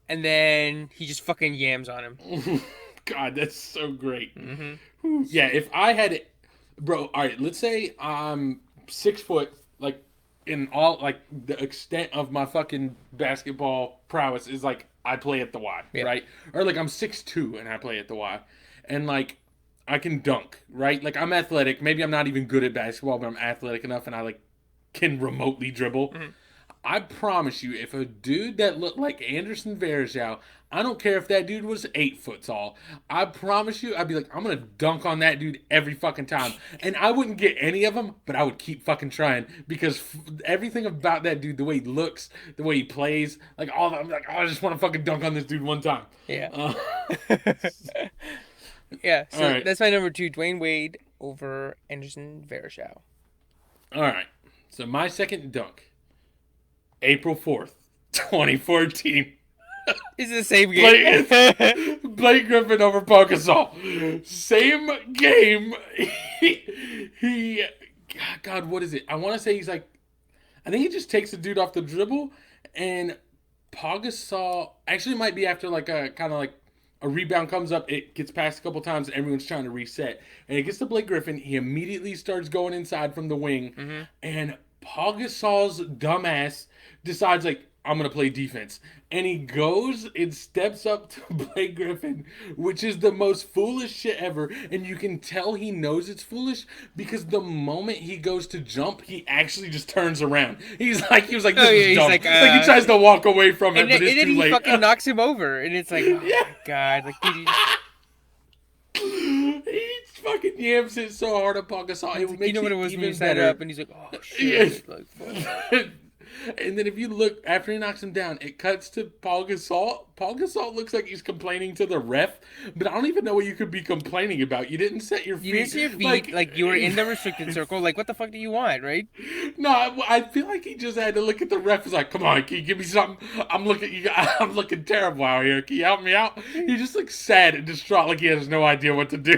and then he just fucking yams on him. God, that's so great. Yeah, if I had it, bro. All right, let's say I'm 6 foot, like, in all, like, the extent of my fucking basketball prowess is like I play at the Y, right? Or like I'm 6'2" and I play at the Y, and like I can dunk, right? Like, I'm athletic. Maybe I'm not even good at basketball, but I'm athletic enough, and I like can remotely dribble. I promise you, if a dude that looked like Anderson Varejao, I don't care if that dude was 8 foot tall, I promise you, I'd be like, I'm gonna dunk on that dude every fucking time. And I wouldn't get any of them, but I would keep fucking trying because everything about that dude, the way he looks, the way he plays, like all that, I'm like, oh, I just want to fucking dunk on this dude one time. Yeah. Yeah, so that's my number 2, Dwayne Wade over Anderson Varejao. All right. So my second dunk, April 4th, 2014. It's the same game. Blake Griffin over Paul Gasol. Same game. God, what is it? I want to say he's like, I think he just takes the dude off the dribble, and Paul Gasol actually might be after like a kind of like a rebound comes up, it gets passed a couple times, and everyone's trying to reset. And it gets to Blake Griffin. He immediately starts going inside from the wing. And Paul Gasol's dumbass decides, like, I'm going to play defense. And he goes and steps up to Blake Griffin, which is the most foolish shit ever. And you can tell he knows it's foolish because the moment he goes to jump, he actually just turns around. He was like, this is dumb. Like, he tries to walk away from it, but it's too late. And then he fucking knocks him over. And it's like, oh my God. Like, dude, he fucking yams it so hard at Paul Gasol. It you know what it was when you sat up and he's like, oh shit. Like, and then if you look, after he knocks him down, it cuts to Paul Gasol. Paul Gasol looks like he's complaining to the ref, but I don't even know what you could be complaining about. You didn't set your feet. You didn't set your feet. Like, you were in the restricted circle. Like, what the fuck do you want, right? No, I feel like he just had to look at the ref. He's like, come on, can you give me something? I'm looking terrible out here. Can you help me out? He just looks sad and distraught, like he has no idea what to do.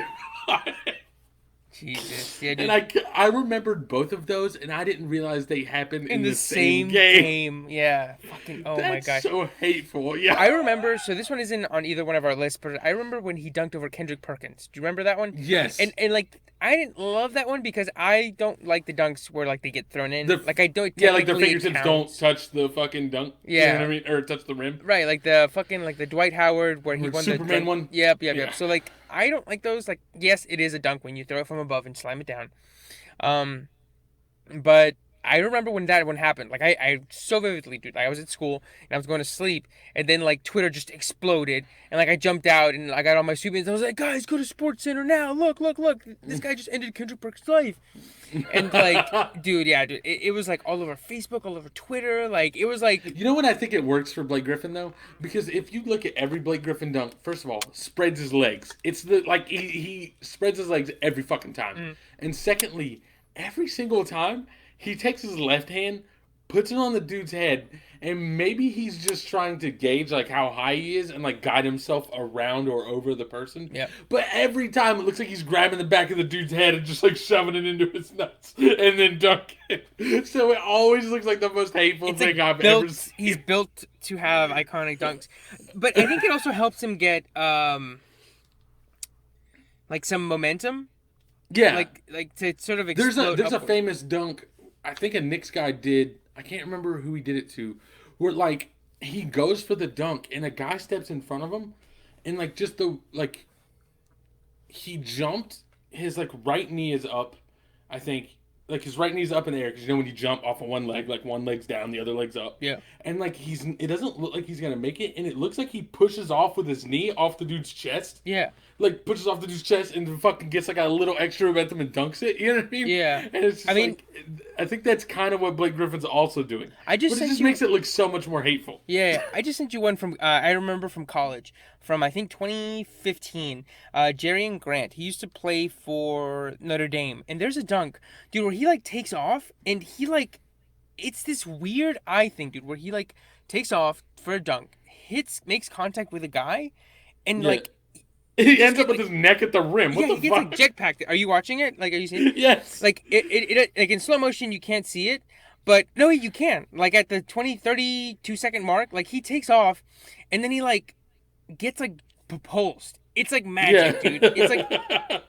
Jesus, yeah, And dude. I remembered both of those, and I didn't realize they happened In in the the same same game. game, yeah. Fucking, oh my That's god. so hateful. Yeah. I remember, so this one isn't on either one of our lists, but I remember when he dunked over Kendrick Perkins. Do you remember that one? Yes. And like, I didn't love that one because I don't like the dunks where like they get thrown in. The Like I don't yeah, like their technically it fingertips don't counts. touch the fucking dunk. You know what Yeah, I mean? Or touch the rim. right. Like the fucking like the Dwight Howard where he Or won the Superman dunk. one. Yep, yep, yep. Yeah. So like I don't like those. Like yes, it is a dunk when you throw it from above and slam it down. Um, But I remember when that one happened. Like I so vividly, dude. Like, I was at school and I was going to sleep, and then like Twitter just exploded, and like I jumped out and I got all my students. I was like, guys, go to Sports Center now. Look, look, look. This guy just ended Kendrick Perkins' life. And like, dude, yeah, dude. It was like all over Facebook, all over Twitter. Like it was like, You know what I think it works for Blake Griffin though? Because if you look at every Blake Griffin dunk, first of all, spreads his legs. It's the like he spreads his legs every fucking time. And secondly, every single time he takes his left hand, puts it on the dude's head, and maybe he's just trying to gauge like how high he is and like guide himself around or over the person. yeah. But every time it looks like he's grabbing the back of the dude's head and just like shoving it into his nuts and then dunking. So it always looks like the most hateful It's thing like I've built. ever seen. He's built to have iconic dunks, but I think it also helps him get like some momentum. Yeah. Like to sort of There's explode a upward. famous dunk. I think a Knicks guy did. I can't remember who he did it to. Where like he goes for the dunk and a guy steps in front of him, and like just the like he jumped. His like right knee is up. I think like his right knee's up in the air because you know when you jump off of one leg, like one leg's down, the other leg's up. Yeah. And like it doesn't look like he's gonna make it, and it looks like he pushes off with his knee off the dude's chest. Yeah. Like pushes off the dude's chest and fucking gets like a little extra momentum and dunks it. You know what I mean? Yeah. And it's just I mean, like, I think that's kind of what Blake Griffin's also doing. I just But it sent just you. makes it look so much more hateful. Yeah, I just sent you one from. I remember from college, from I think 2015. Jerry Grant. He used to play for Notre Dame, and there's a dunk, dude, where he like takes off, and he like, it's this weird eye thing, dude, where he like takes off for a dunk, makes contact with a guy, and Yeah. like. He ends up with his neck at the rim. What Yeah, the he fuck? gets like jetpacked. Are you watching it? Like, are you seeing it? Yes. Like, it like in slow motion, you can't see it. But, no, you can. Like, at the 32-second mark, like, he takes off, and then he, like, gets, like, propulsed. It's, like, magic, dude. It's, like,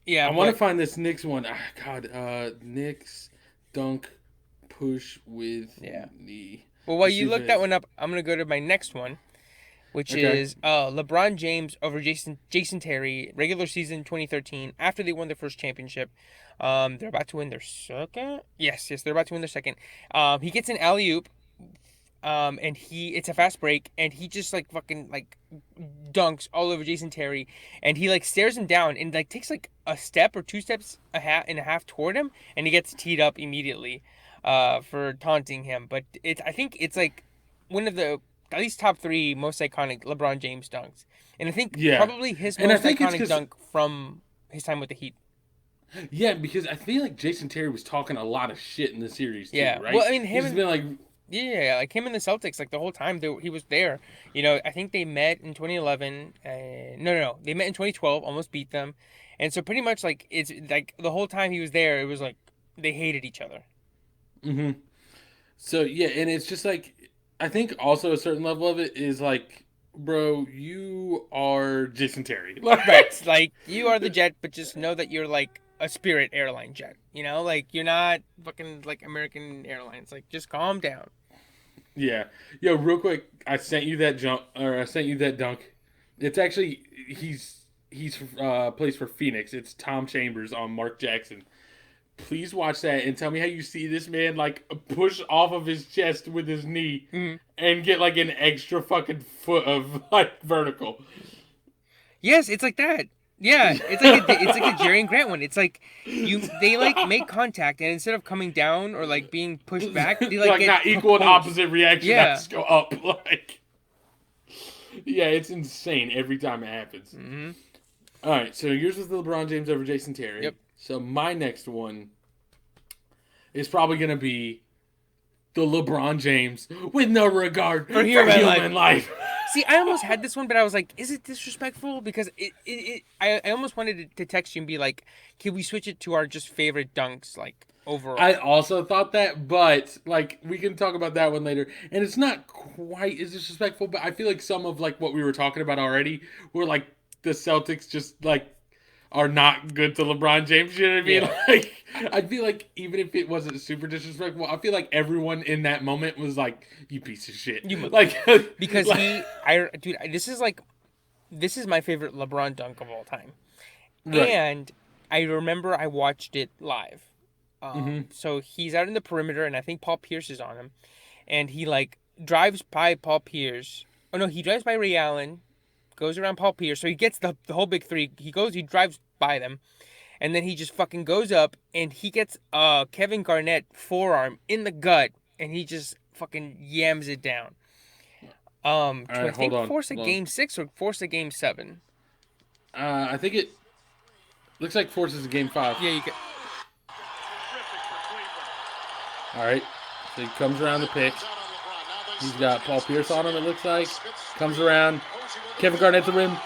yeah. I want to find this Knicks one. God, Knicks dunk push with Yeah. the. Well, while Let's you see look if that it- one up, I'm going to go to my next one, which Okay. is LeBron James over Jason Terry, regular season 2013, after they won their first championship. They're about to win their second? Yes, they're about to win their second. He gets an alley-oop, and it's a fast break, and he just, like, fucking, like, dunks all over Jason Terry, and he, like, stares him down, and, like, takes, like, a step or two steps and a half toward him, and he gets teed up immediately for taunting him. But I think it's, like, one of the at least top 3 most iconic LeBron James dunks. And I think Yeah. probably his And I most think it's iconic 'cause- dunk from his time with the Heat. Yeah, because I feel like Jason Terry was talking a lot of shit in the series too, Yeah. right? Well, I mean, him He's and- been like, Yeah, like him and the Celtics, like the whole time he was there. You know, I think they met in 2011. No. They met in 2012, almost beat them. And so pretty much like it's like the whole time he was there, it was like they hated each other. mm-hmm. So yeah, and it's just like I think also a certain level of it is like, bro, you are Jason Terry, Right. Like you are the jet, but just know that you're like a Spirit airline jet. You know, like you're not fucking like American Airlines. Like just calm down. Yeah. Yo, real quick, I sent you that dunk. It's actually he's plays for Phoenix. It's Tom Chambers on Mark Jackson. Please watch that and tell me how you see this man like push off of his chest with his knee and get like an extra fucking foot of like vertical. Yes, it's like that. Yeah, it's like a Jerry and Grant one. It's like they like make contact, and instead of coming down or like being pushed back, they like get not equal and propulsed. opposite reaction. Yeah. Just go up like. Yeah, it's insane every time it happens. Mm-hmm. All right, so yours was the LeBron James over Jason Terry. Yep. So my next one is probably going to be the LeBron James with no regard for human human life. See, I almost had this one, but I was like, is it disrespectful? Because I almost wanted to text you and be like, can we switch it to our just favorite dunks, like, I overall? also thought that, but like we can talk about that one later. And it's not quite as disrespectful, but I feel like some of like what we were talking about already were like the Celtics just like are not good to LeBron James. You know what I mean? Yeah. Like I feel like even if it wasn't super disrespectful, I feel like everyone in that moment was like, "You piece of shit." You must. Like, Because like dude, this is my favorite LeBron dunk of all time. right. And I remember I watched it live. Mm-hmm. So he's out in the perimeter, and I think Paul Pierce is on him, and he like drives by Paul Pierce. Oh no, he drives by Ray Allen, goes around Paul Pierce, so he gets the whole big three. He drives by them, and then he just fucking goes up, and he gets Kevin Garnett forearm in the gut, and he just fucking yams it down. All To I right, hold think on. force a Hold on. game six or force a game seven. I think it looks like forces a game five. Yeah, you can. All right. So he comes around the pick. He's got Paul Pierce on him, it looks like. Comes around. Kevin Garnett the rim.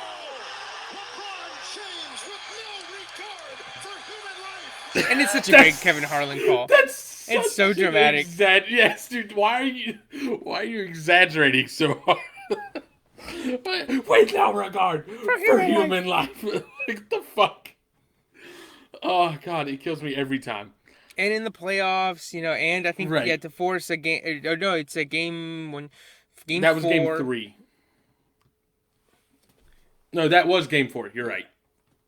And it's such a great Kevin Harlan call. That's It's so dramatic. Yes, dude. Why are you exaggerating so hard? Wait now, regard for human life. Like the fuck. Oh god, it kills me every time. And in the playoffs, and I think Right. to force a game. Or no, it's a game That was game four. 3. No, that was game 4. You're right.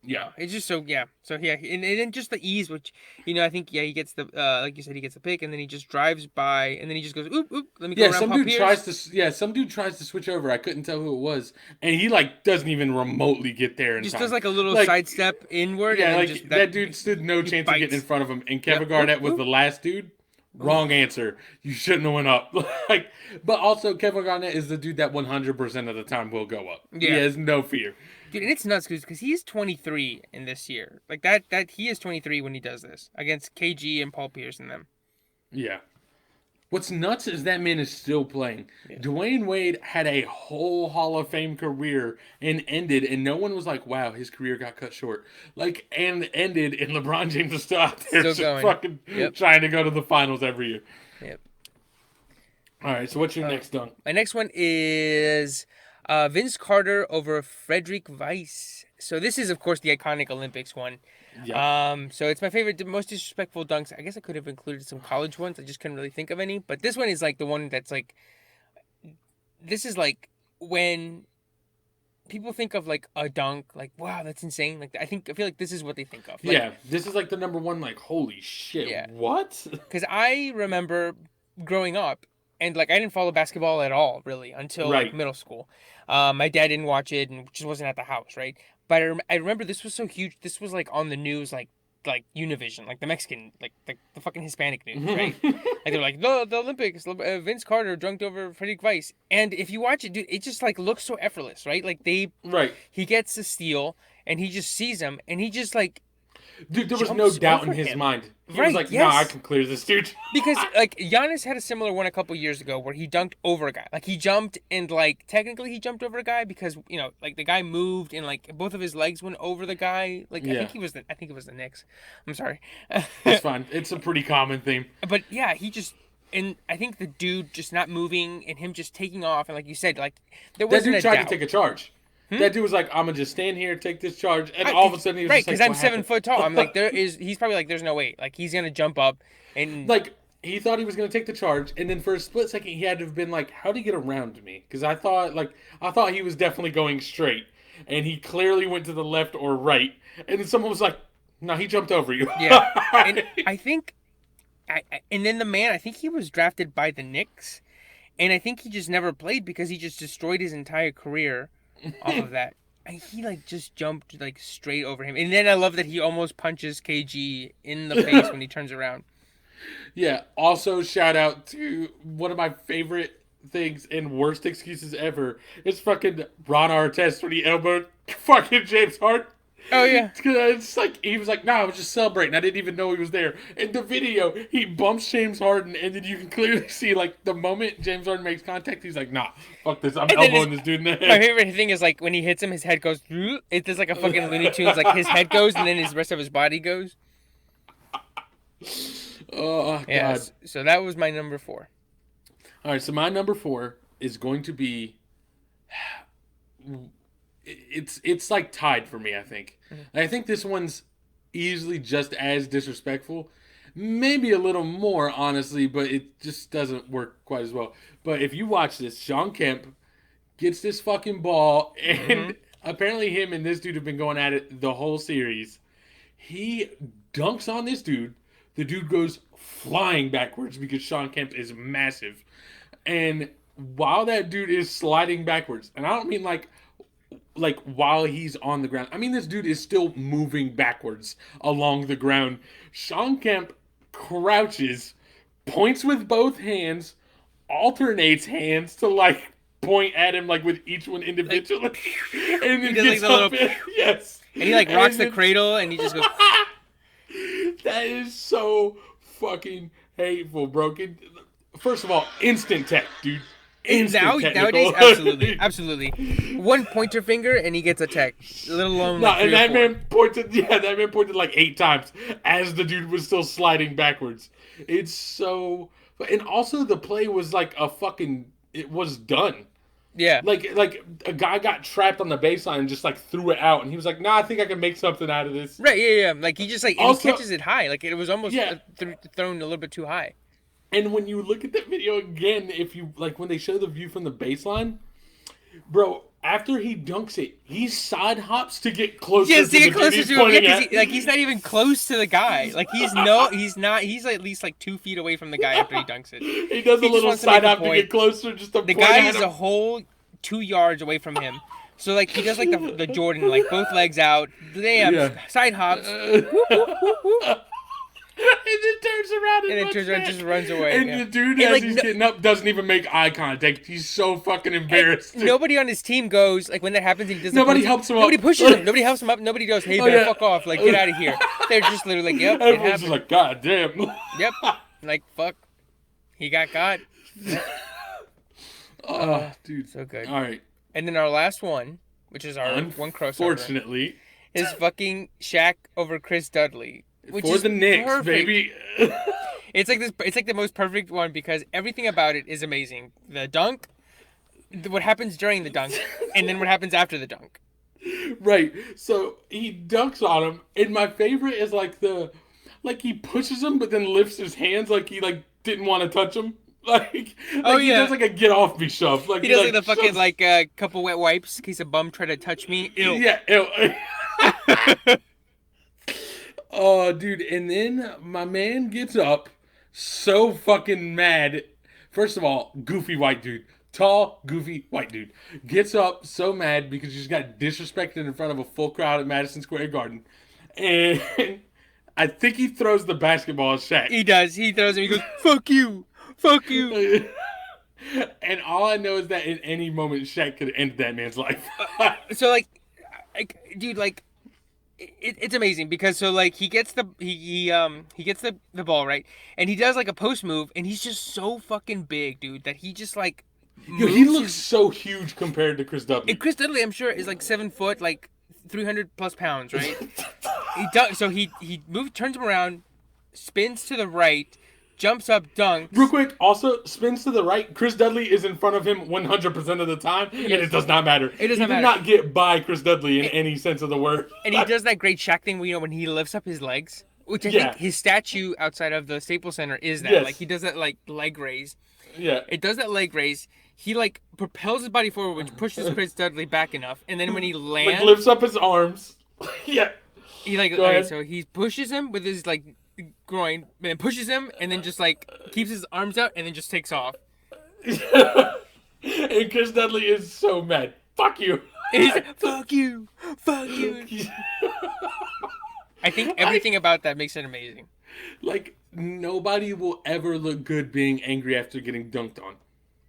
Yeah. It's just so and then just the ease, which I think he gets the like you said, he gets the pick, and then he just drives by, and then he just goes oop oop. Let me go Yeah, around some Paul dude Pierce. some dude tries to switch over. I couldn't tell who it was, and he like doesn't even remotely get there in Just time. does like a little Like, sidestep inward, and yeah, then like just that dude stood no chance of getting in bites. front of him. And Kevin Yep. Garnett Oop, was oop. the last dude. Wrong answer. You shouldn't have went up. Like, but also Kevin Garnett is the dude that 100% of the time will go up. He Yeah. has no fear. Dude, and it's nuts because he's 23 in this year. Like that he is 23 when he does this against KG and Paul Pierce and them. Yeah. What's nuts is that man is still playing. Yeah. Dwayne Wade had a whole Hall of Fame career and ended, and no one was like, "Wow, his career got cut short." Like, and ended, and LeBron James is still out there, Still just going. fucking Yep. trying to go to the finals every year. Yep. All right, so what's your next dunk? My next one is Vince Carter over Frederick Weiss. So this is, of course, the iconic Olympics one. Yeah. So it's my favorite, most disrespectful dunks. I guess I could have included some college ones. I just couldn't really think of any. But this one is like the one that's like, this is like when people think of like a dunk, like wow, that's insane. Like I feel like this is what they think of. Like, Yeah, this is like the number one. Like, holy shit! Yeah. What? because I remember growing up, and like I didn't follow basketball at all really until like Right. middle school. My dad didn't watch it and just wasn't at the house, right? But I remember this was so huge. This was like on the news, like Univision, like the Mexican, like the fucking Hispanic news, right? Like they're like the Olympics, Vince Carter drunked over Frederick Weiss, and if you watch it, dude, it just like looks so effortless, right? Like Right, he gets the steal and he just sees him and he just like dude. There was no jumps doubt in over his him. mind. He Right, was like, yes. "No, I can clear this, dude." Because like Giannis had a similar one a couple years ago where he dunked over a guy. Like he jumped and like technically he jumped over a guy because like the guy moved and like both of his legs went over the guy. Like Yeah. I think it was the Knicks. I'm sorry. It's fine. It's a pretty common theme. But yeah, and I think the dude just not moving and him just taking off and like you said, like there That wasn't dude a tried doubt. to take a charge. That dude was like, "I'm gonna just stand here, take this charge," and all of a sudden he was right, just like, because I'm "What 7 foot happened?" tall. I'm like he's probably like there's no way. Like he's gonna jump up and Like he thought he was gonna take the charge, and then for a split second he had to have been like, "How did he get around me?" Because I thought he was definitely going straight, and he clearly went to the left or right, and then someone was like, "No, he jumped over you." yeah. And I think and then the man, I think he was drafted by the Knicks, and I think he just never played because he just destroyed his entire career off of that. And he like just jumped like straight over him, and then I love that he almost punches KG in the face when he turns around. Yeah. Also, shout out to one of my favorite things and worst excuses ever. It's fucking Ron Artest when he elbowed fucking James Harden. Oh yeah. It's like he was like, "No, I was just celebrating. I didn't even know he was there." In the video, he bumps James Harden, and then you can clearly see like the moment James Harden makes contact, he's like, "Nah, fuck this. I'm And then elbowing this dude in the my head." favorite thing is like when he hits him, his head goes. It's just like a fucking Looney Tunes. Like his head goes, and then his rest of his body goes. Oh Yeah. God. So that was my number 4. All right, so my number 4 is going to be. It's like tied for me. I think. I think this one's easily just as disrespectful, maybe a little more honestly, but it just doesn't work quite as well. But if you watch this, Sean Kemp gets this fucking ball, and apparently him and this dude have been going at it the whole series. He dunks on this dude. The dude goes flying backwards because Sean Kemp is massive. And while that dude is sliding backwards, and I don't mean like while he's on the ground. I mean this dude is still moving backwards along the ground. Sean Kemp crouches, points with both hands, alternates hands to like point at him like with each one individually, like, and then gets like up. Yes, and he like rocks the cradle, and he just goes. That is so fucking hateful, bro. First of all, instant tech, dude. Nowadays, absolutely. One pointer finger and he gets a tech. Let alone like and that man pointed. Yeah, that man pointed like 8 times as the dude was still sliding backwards. It's so, and also the play was like a fucking. It was done. Yeah, like a guy got trapped on the baseline and just like threw it out, and he was like, "Nah, I think I can make something out of this." Right? Yeah. Like he just like also, he catches it high. Like it was almost thrown a little bit too high. And when you look at that video again, if you like when they show the view from the baseline, bro, after he dunks it, he side hops to get closer. Yes, to get closer to him. Yeah, he's not even close to the guy. Like he's not. He's at least like 2 feet away from the guy after he dunks it. He does a little side hop to get closer. Just to the guy is a whole 2 yards away from him. So like he does like the Jordan, like both legs out, side hops. And then turns around and just runs away. And the dude, as he's getting up, doesn't even make eye contact. He's so fucking embarrassed. Nobody on his team goes, like, when that happens, he does. Nobody helps him up. Nobody pushes him. Nobody helps him up. Nobody goes, hey, man, fuck off. Like, get out of here. They're just literally like, yep, everyone's just like, God damn. Yep. Like, fuck. He got caught. Oh, dude. So good. All right. And then our last one, which is our one crossover. Unfortunately. Is fucking Shaq over Chris Dudley. Which for is the Knicks, perfect. baby. It's like this. It's like the most perfect one because everything about it is amazing. The dunk, what happens during the dunk, and then what happens after the dunk. Right. So he dunks on him, and my favorite is like he pushes him, but then lifts his hands like he like didn't want to touch him. He does like a get off me shove. Like he does like the fucking like couple wet wipes in case a bum try to touch me. Ew. Yeah. Ew. Oh, dude. And then my man gets up so fucking mad. First of all, goofy white dude. Tall, goofy white dude. Gets up so mad because he just got disrespected in front of a full crowd at Madison Square Garden. And I think he throws the basketball at Shaq. He does. He throws him. He goes, fuck you. Fuck you. And all I know is that in any moment, Shaq could end that man's life. So, dude, it's amazing because so like he gets the the ball right, and he does like a post move, and he's just so fucking big, dude, that he just like he looks so huge compared to Chris Dudley. And Chris Dudley, I'm sure, is like 7 foot, like 300 plus pounds, right? He moves, turns him around, spins to the right, jumps up, dunks. Real quick, also spins to the right. Chris Dudley is in front of him 100% of the time, and it does not matter. It doesn't matter. He did not get by Chris Dudley in any sense of the word. And he does that great Shaq thing where, when he lifts up his legs, which I think his statue outside of the Staples Center is that. Yes. Like, he does that, like, leg raise. Yeah. It does that leg raise. He, like, propels his body forward, which pushes Chris Dudley back enough. And then when he lands... Like, lifts up his arms. Yeah. He, like, okay, so he pushes him with his, like... groin, and then pushes him, and then just like keeps his arms out, and then just takes off. And Chris Dudley is so mad. Fuck you. He's like, fuck you. Fuck you. I think everything about that makes it amazing. Like, nobody will ever look good being angry after getting dunked on.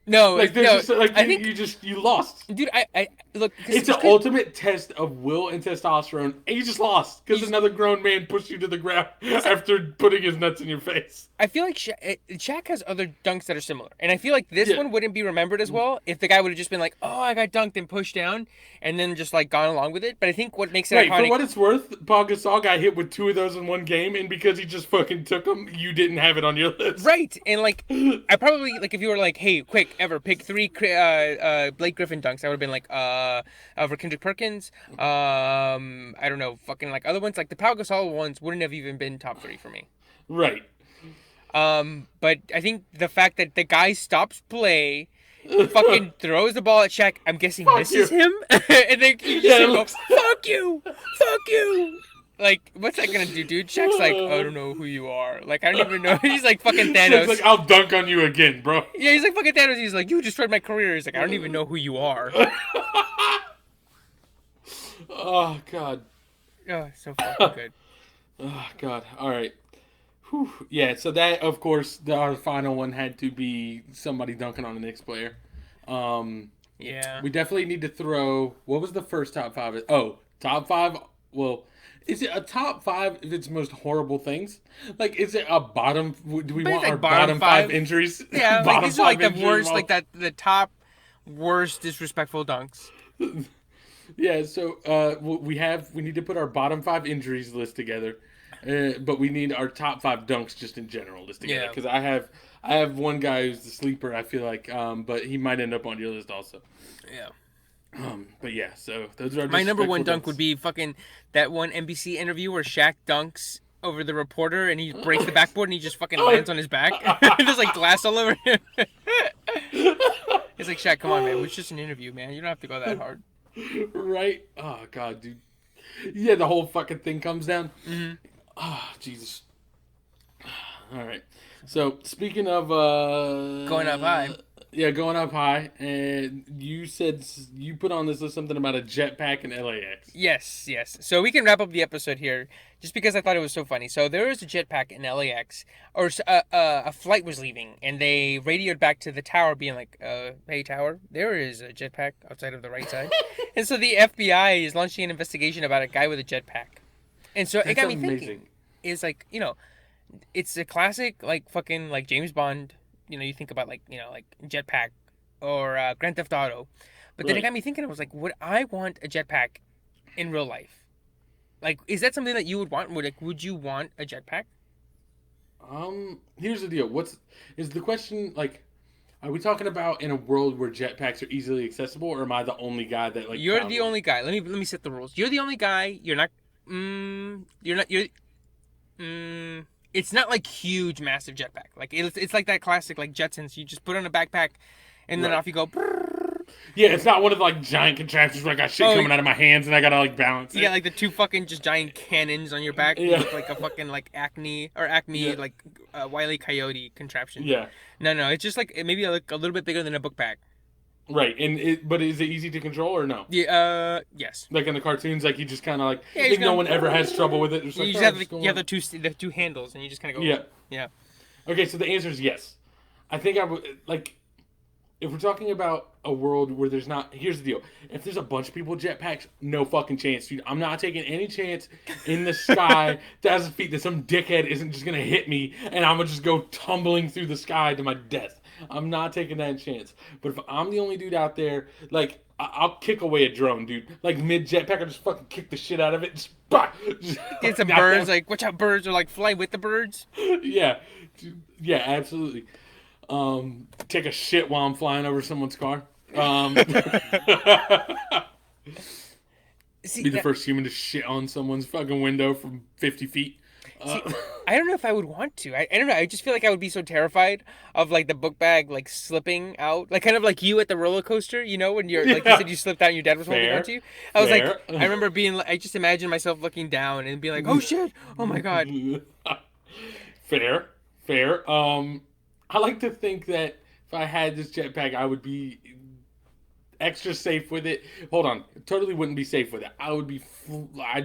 No, Like there's no. just like I think, you lost. dude. I look. It's an ultimate test of will and testosterone, and you just lost because another grown man pushed you to the ground after putting his nuts in your face. I feel like Shaq has other dunks that are similar, and I feel like this Yeah, one wouldn't be remembered as well if the guy would have just been like, "Oh, I got dunked and pushed down," and then just like gone along with it. But I think what makes it right. For iconic, what it's worth, Paul Gasol got hit with 2 of those in one game, and because he just fucking took them, you didn't have it on your list. right? And like, I probably like if you were like, "Hey, quick, ever pick 3 Blake Griffin dunks," I would have been like, over Kendrick Perkins, I don't know, fucking like other ones like the Pau Gasol ones wouldn't have even been top 3 for me. Right. But I think the fact that the guy stops play, fucking throws the ball at Shaq, I'm guessing Fuck misses you. him, and then you just Yeah, it go, looks- fuck you, fuck you. Like, what's that gonna do, dude? Shaq's like, I don't know who you are. Like, I don't even know. He's like fucking Thanos. Shaq's like, I'll dunk on you again, bro. Yeah, he's like fucking Thanos. He's like, you destroyed my career. He's like, I don't even know who you are. Oh God. Oh, so fucking good. Oh God. All right. Whew. Yeah. So that, of course, our final one had to be somebody dunking on a Knicks player. Yeah. We definitely need to throw. What was the first top 5? Oh, top 5. Well, is it a top 5 if it's most horrible things? Like, is it a bottom? Do we But want it's like our bottom bottom 5 5. injuries? Yeah, like Bottom these are like the injury worst, like involved? the top worst disrespectful dunks. Yeah, so we need to put our bottom 5 injuries list together, but we need our top 5 dunks just in general list together Yeah. because I have one guy who's the sleeper. I feel like, but he might end up on your list also. Yeah. But yeah, so those are our My number one disrespectful dunk dunks. would be fucking that one NBC interview where Shaq dunks over the reporter and he breaks the backboard and he just fucking lands on his back. There's like glass all over him. It's like, Shaq, come on, man. It's just an interview, man. You don't have to go that hard. Right? Oh God, dude. Yeah, the whole fucking thing comes down. Mm-hmm. Oh Jesus. All right. So speaking of Going up high. Yeah, going up high, and you said you put on this list something about a jetpack in LAX. Yes, yes. So we can wrap up the episode here, just because I thought it was so funny. So there was a jetpack in LAX, or a flight was leaving, and they radioed back to the tower, being like, "Hey, tower, there is a jetpack outside of the right side." And so the FBI is launching an investigation about a guy with a jetpack. And so it That's got me amazing. thinking, is like, it's a classic, like fucking like James Bond. You think about like Jetpack or Grand Theft Auto, but then it Right. got me thinking. I was like, would I want a jetpack in real life? Like, is that something that you would want? Would you want a jetpack? Here's the deal. Is the question like? Are we talking about in a world where jetpacks are easily accessible, or am I the only guy that like? You're found the one? only guy. Let me set the rules. You're the only guy. You're not. You're not. You're. It's not like huge, massive jetpack. Like it's like that classic like Jetsons. You just put on a backpack, and then Right. off you go. Yeah, it's not one of the like giant contraptions where I got shit Oh, coming out of my hands and I gotta like balance You it. got like the 2 fucking just giant cannons on your back. You Yeah. look like a fucking like Acme Yeah. like Wile E. Coyote contraption. Yeah. No, it's just like maybe like a little bit bigger than a book bag. Right, but is it easy to control or no? Yeah. Yes. Like in the cartoons, like you just kind of like, Yeah, I you think just no go- one ever has trouble with it. Just You like, just oh, have just the, go you have on. the two handles, and you just kind of go. Yeah. Yeah. Okay, so the answer is yes. I think I would like if we're talking about a world where there's not. Here's the deal: if there's a bunch of people with jetpacks, no fucking chance, dude. I'm not taking any chance in the sky, 1,000 feet, that some dickhead isn't just gonna hit me and I'm gonna just go tumbling through the sky to my death. I'm not taking that chance. But if I'm the only dude out there, like I'll kick away a drone, dude. Like mid jetpack, I'll just fucking kick the shit out of it. Just, bah, just Get some knock birds. down- Like watch out, birds, or like fly with the birds. Yeah, yeah, absolutely. Take a shit while I'm flying over someone's car. See, Be the first human to shit on someone's fucking window from 50 feet. I don't know if I would want to. I don't know. I just feel like I would be so terrified of like the book bag like slipping out, like kind of like you at the roller coaster. When you're like you Yeah. said you slipped out and your dad was holding Fair. on to you. I was Fair. like, I remember being. I just imagined myself looking down and being like, oh shit, oh my god. Fair, fair. I like to think that if I had this jetpack, I would be extra safe with it. Hold on, totally wouldn't be safe with it. I'd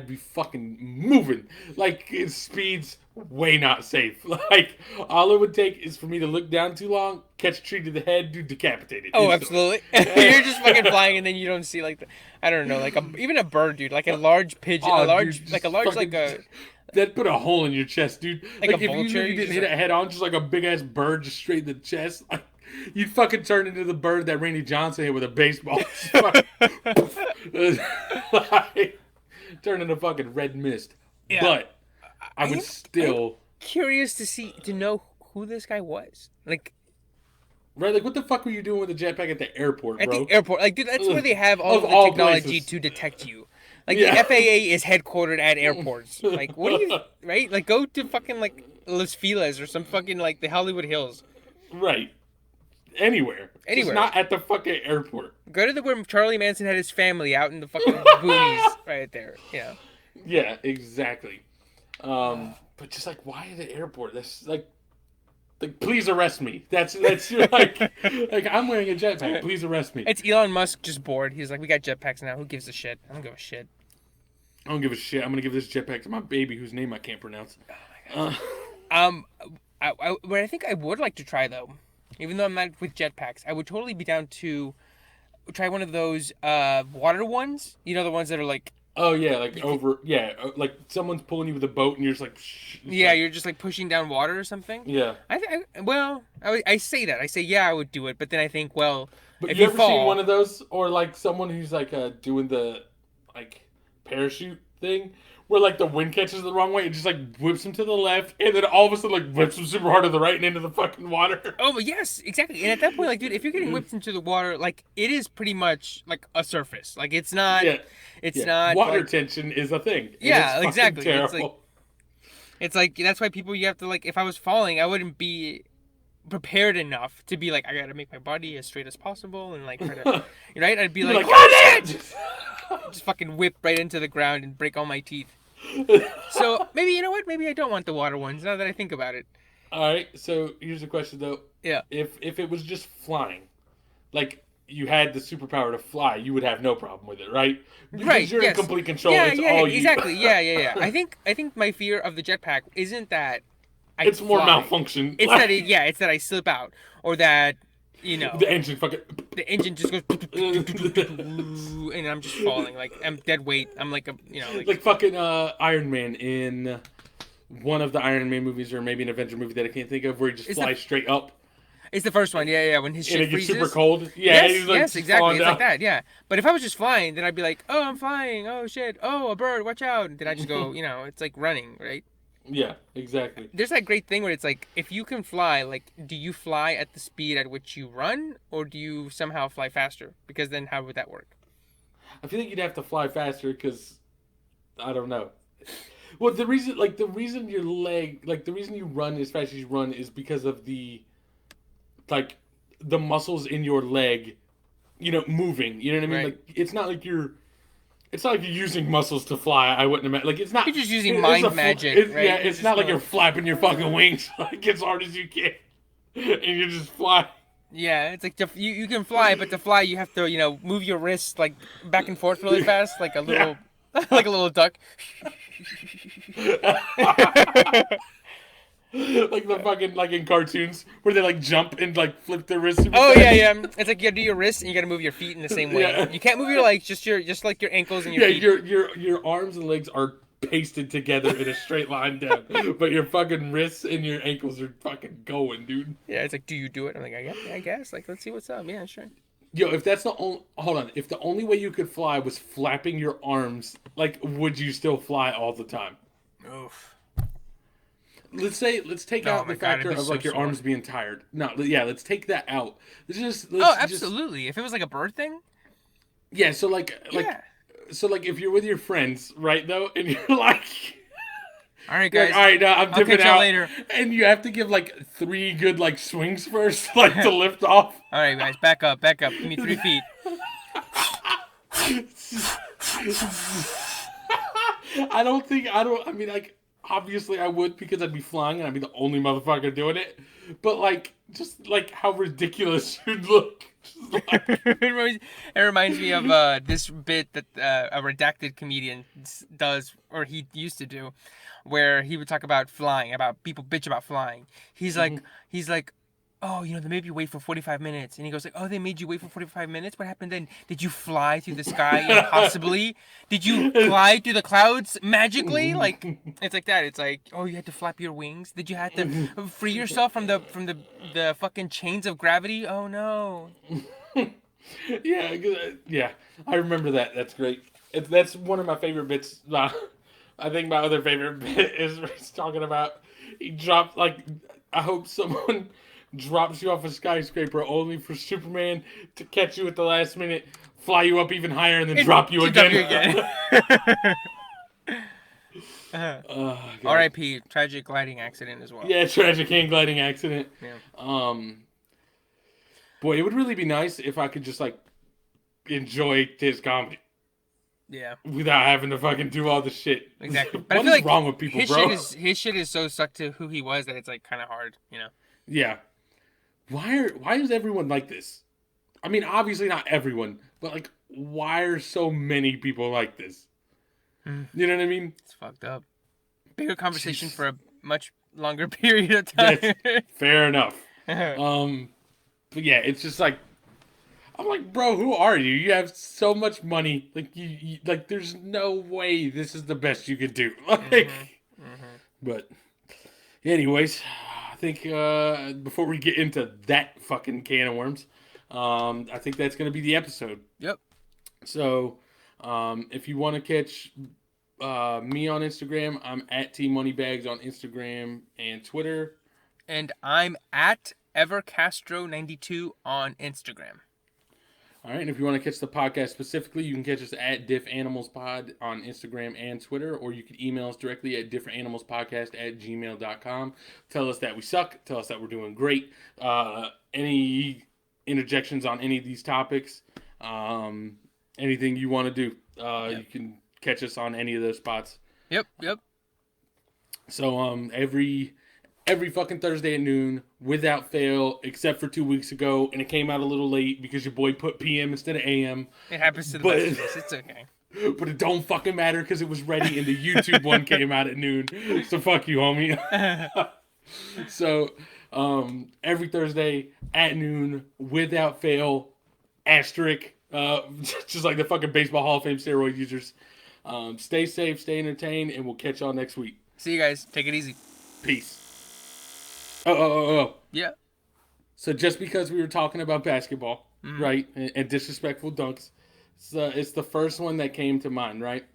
be fucking moving. Like it speeds way not safe. Like all it would take is for me to look down too long, catch a tree to the head, dude, decapitated. Oh, Instantly. absolutely. You're just fucking flying, and then you don't see like I don't know, like even a bird, dude, like a large pigeon, Oh, a large, dude, like a just large, fucking- like a That put a hole in your chest, dude. Like a if vulture, you you didn't just hit it head on, just like a big ass bird, just straight in the chest. Like, you'd fucking turn into the bird that Randy Johnson hit with a baseball. Like, turn into fucking red mist. Yeah. But I would still. curious to know who this guy was. Like Right, like what the fuck were you doing with a jetpack at the airport, at bro? the airport, like dude, that's where they have all Of of the all technology places. to detect you. Like Yeah. the FAA is headquartered at airports. Like what do you right? Like go to fucking like Los Feliz or some fucking like the Hollywood Hills. Right. Anywhere. Anywhere. Just not at the fucking airport. Go to the where Charlie Manson had his family out in the fucking boonies right there. Yeah. Yeah, exactly. But just like, why at the airport? That's like, please arrest me. That's like I'm wearing a jetpack. Please arrest me. It's Elon Musk just bored. He's like, we got jetpacks now. Who gives a shit? I don't give a shit. I don't give a shit. I'm gonna give this jetpack to my baby, whose name I can't pronounce. What I think I would like to try though, even though I'm not with jetpacks, I would totally be down to try one of those water ones. You know, the ones that are like. Oh yeah, like someone's pulling you with a boat, and you're just like. Yeah, you're just like pushing down water or something. Yeah. I say that. I say yeah, I would do it, but then I think, well, But if you you ever fall, seen one of those, or like someone who's like doing the like parachute thing, where like the wind catches the wrong way and just like whips him to the left, and then all of a sudden like whips him super hard to the right and into the fucking water. Oh, but yes, exactly. And at that point, like, dude, if you're getting whipped into the water, like, it is pretty much like a surface. Like, it's not. Yeah. It's Yeah. not. Water like, tension is a thing. And Yeah, it's fucking exactly. Terrible. It's like that's why people you have to like. If I was falling, I wouldn't be prepared enough to be like, I gotta make my body as straight as possible and like try to, right? I'd be You're like, oh shit! just fucking whip right into the ground and break all my teeth. So maybe you know what? Maybe I don't want the water ones now that I think about it. All right. So here's a question though. Yeah. If it was just flying, like you had the superpower to fly, you would have no problem with it, right? Because Right. you're Yes. in complete control. Yeah. It's Yeah. all Exactly. you. Yeah. I think my fear of the jetpack isn't that I It's more fly. malfunction. It's that it's that I slip out or that the engine fucking. the engine just goes and I'm just falling like I'm dead weight. I'm like a like fucking Iron Man in one of the Iron Man movies, or maybe an Avenger movie that I can't think of, where he just flies straight up It's the first one. Yeah. When his shit and it gets freezes. super cold. Yeah, Yes, he's like yes, exactly. falling It's down. like that, yeah. But if I was just flying, then I'd be like, oh, I'm flying. Oh, shit. Oh, a bird. Watch out. And then I just go, it's like running, right? Yeah, exactly. There's that great thing where it's like, if you can fly, like, do you fly at the speed at which you run, or do you somehow fly faster? Because then how would that work? I feel like you'd have to fly faster because I don't know. Well, the reason you run as fast as you run is because of the muscles in your leg, moving. You know what I mean? Right. Like it's not like you're using muscles to fly. I wouldn't imagine. Like it's not. You're just using mind magic, right? Yeah, You're it's just not like going- you're flapping your fucking wings like as hard as you can, and you just fly. Yeah, it's like you can fly, but to fly you have to move your wrists like back and forth really fast, like a little like a little duck. Like the fucking like in cartoons where they like jump and like flip their wrists. Oh yeah. It's like you gotta do your wrists and you gotta move your feet in the same way. Yeah. You can't move your legs, just like your ankles and your feet. Your arms and legs are pasted together in a straight line down, but your fucking wrists and your ankles are fucking going, dude. Yeah, it's like, do you do it? I'm like, I guess. Like, let's see what's up. Yeah, sure. Yo, if that's the only if the only way you could fly was flapping your arms, like, would you still fly all the time? Oof. Let's take out the factor of like your arms being tired. No, yeah, let's take that out. Let's Absolutely. If it was like a bird thing. Yeah, so so if you're with your friends, right though, and you're like, all right, guys. All right, I'm I'll dipping catch out y'all later. and you have to give like 3 good like swings first, like to lift off. All right, guys, back up. Give me 3 feet. I mean, like, obviously I would because I'd be flying and I'd be the only motherfucker doing it. But like, just like how ridiculous you'd look. Just like, It reminds me of this bit that a redacted comedian does, or he used to do, where he would talk about flying, about people bitch about flying. He's like, oh, they made you wait for 45 minutes. And he goes like, oh, they made you wait for 45 minutes? What happened then? Did you fly through the sky impossibly? Did you glide through the clouds magically? Like, it's like that. It's like, oh, you had to flap your wings? Did you have to free yourself from the fucking chains of gravity? Oh, no. yeah, I remember that. That's great. That's one of my favorite bits. I think my other favorite bit is where he's talking about he dropped like I hope someone drops you off a skyscraper only for Superman to catch you at the last minute, fly you up even higher, and then drop you again. R.I.P. Tragic gliding accident as well. Yeah, tragic hang gliding accident. Yeah. Boy, it would really be nice if I could just like enjoy his comedy. Yeah. Without having to fucking do all the shit. Exactly. But what is wrong with people, bro? His shit is so stuck to who he was that it's like kind of hard, Yeah. Why is everyone like this? I mean, obviously not everyone, but like, why are so many people like this? You know what I mean? It's fucked up. Bigger conversation for a much longer period of time. Fair enough. But yeah, it's just like, I'm like, bro, who are you? You have so much money. Like, you like, there's no way this is the best you could do. Like, but anyways, I think before we get into that fucking can of worms, I think that's going to be the episode. Yep. So, if you want to catch me on Instagram, I'm at TMoneybags on Instagram and Twitter. And I'm at EverCastro92 on Instagram. All right, and if you want to catch the podcast specifically, you can catch us at DiffAnimalsPod on Instagram and Twitter, or you can email us directly at differentanimalspodcast@gmail.com. Tell us that we suck. Tell us that we're doing great. Any interjections on any of these topics, anything you want to do, you can catch us on any of those spots. Yep. So every fucking Thursday at noon, without fail, except for 2 weeks ago, and it came out a little late because your boy put PM instead of AM. It happens to the best of us. It's okay. But it don't fucking matter because it was ready and the YouTube one came out at noon. So fuck you, homie. So every Thursday at noon, without fail, asterisk, just like the fucking Baseball Hall of Fame steroid users. Stay safe, stay entertained, and we'll catch y'all next week. See you guys. Take it easy. Peace. Oh. Yeah. So just because we were talking about basketball, right, and disrespectful dunks, it's the first one that came to mind, right?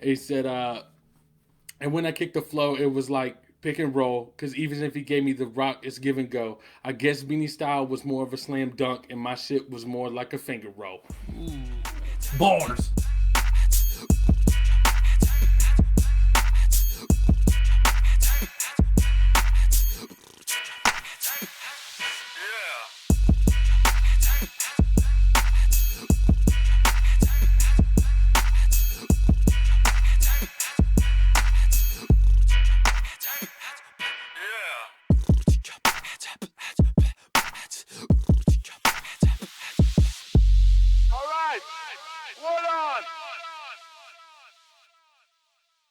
He said, and when I kicked the flow, it was like pick and roll, because even if he gave me the rock, it's give and go. I guess Beanie style was more of a slam dunk, and my shit was more like a finger roll. Bars.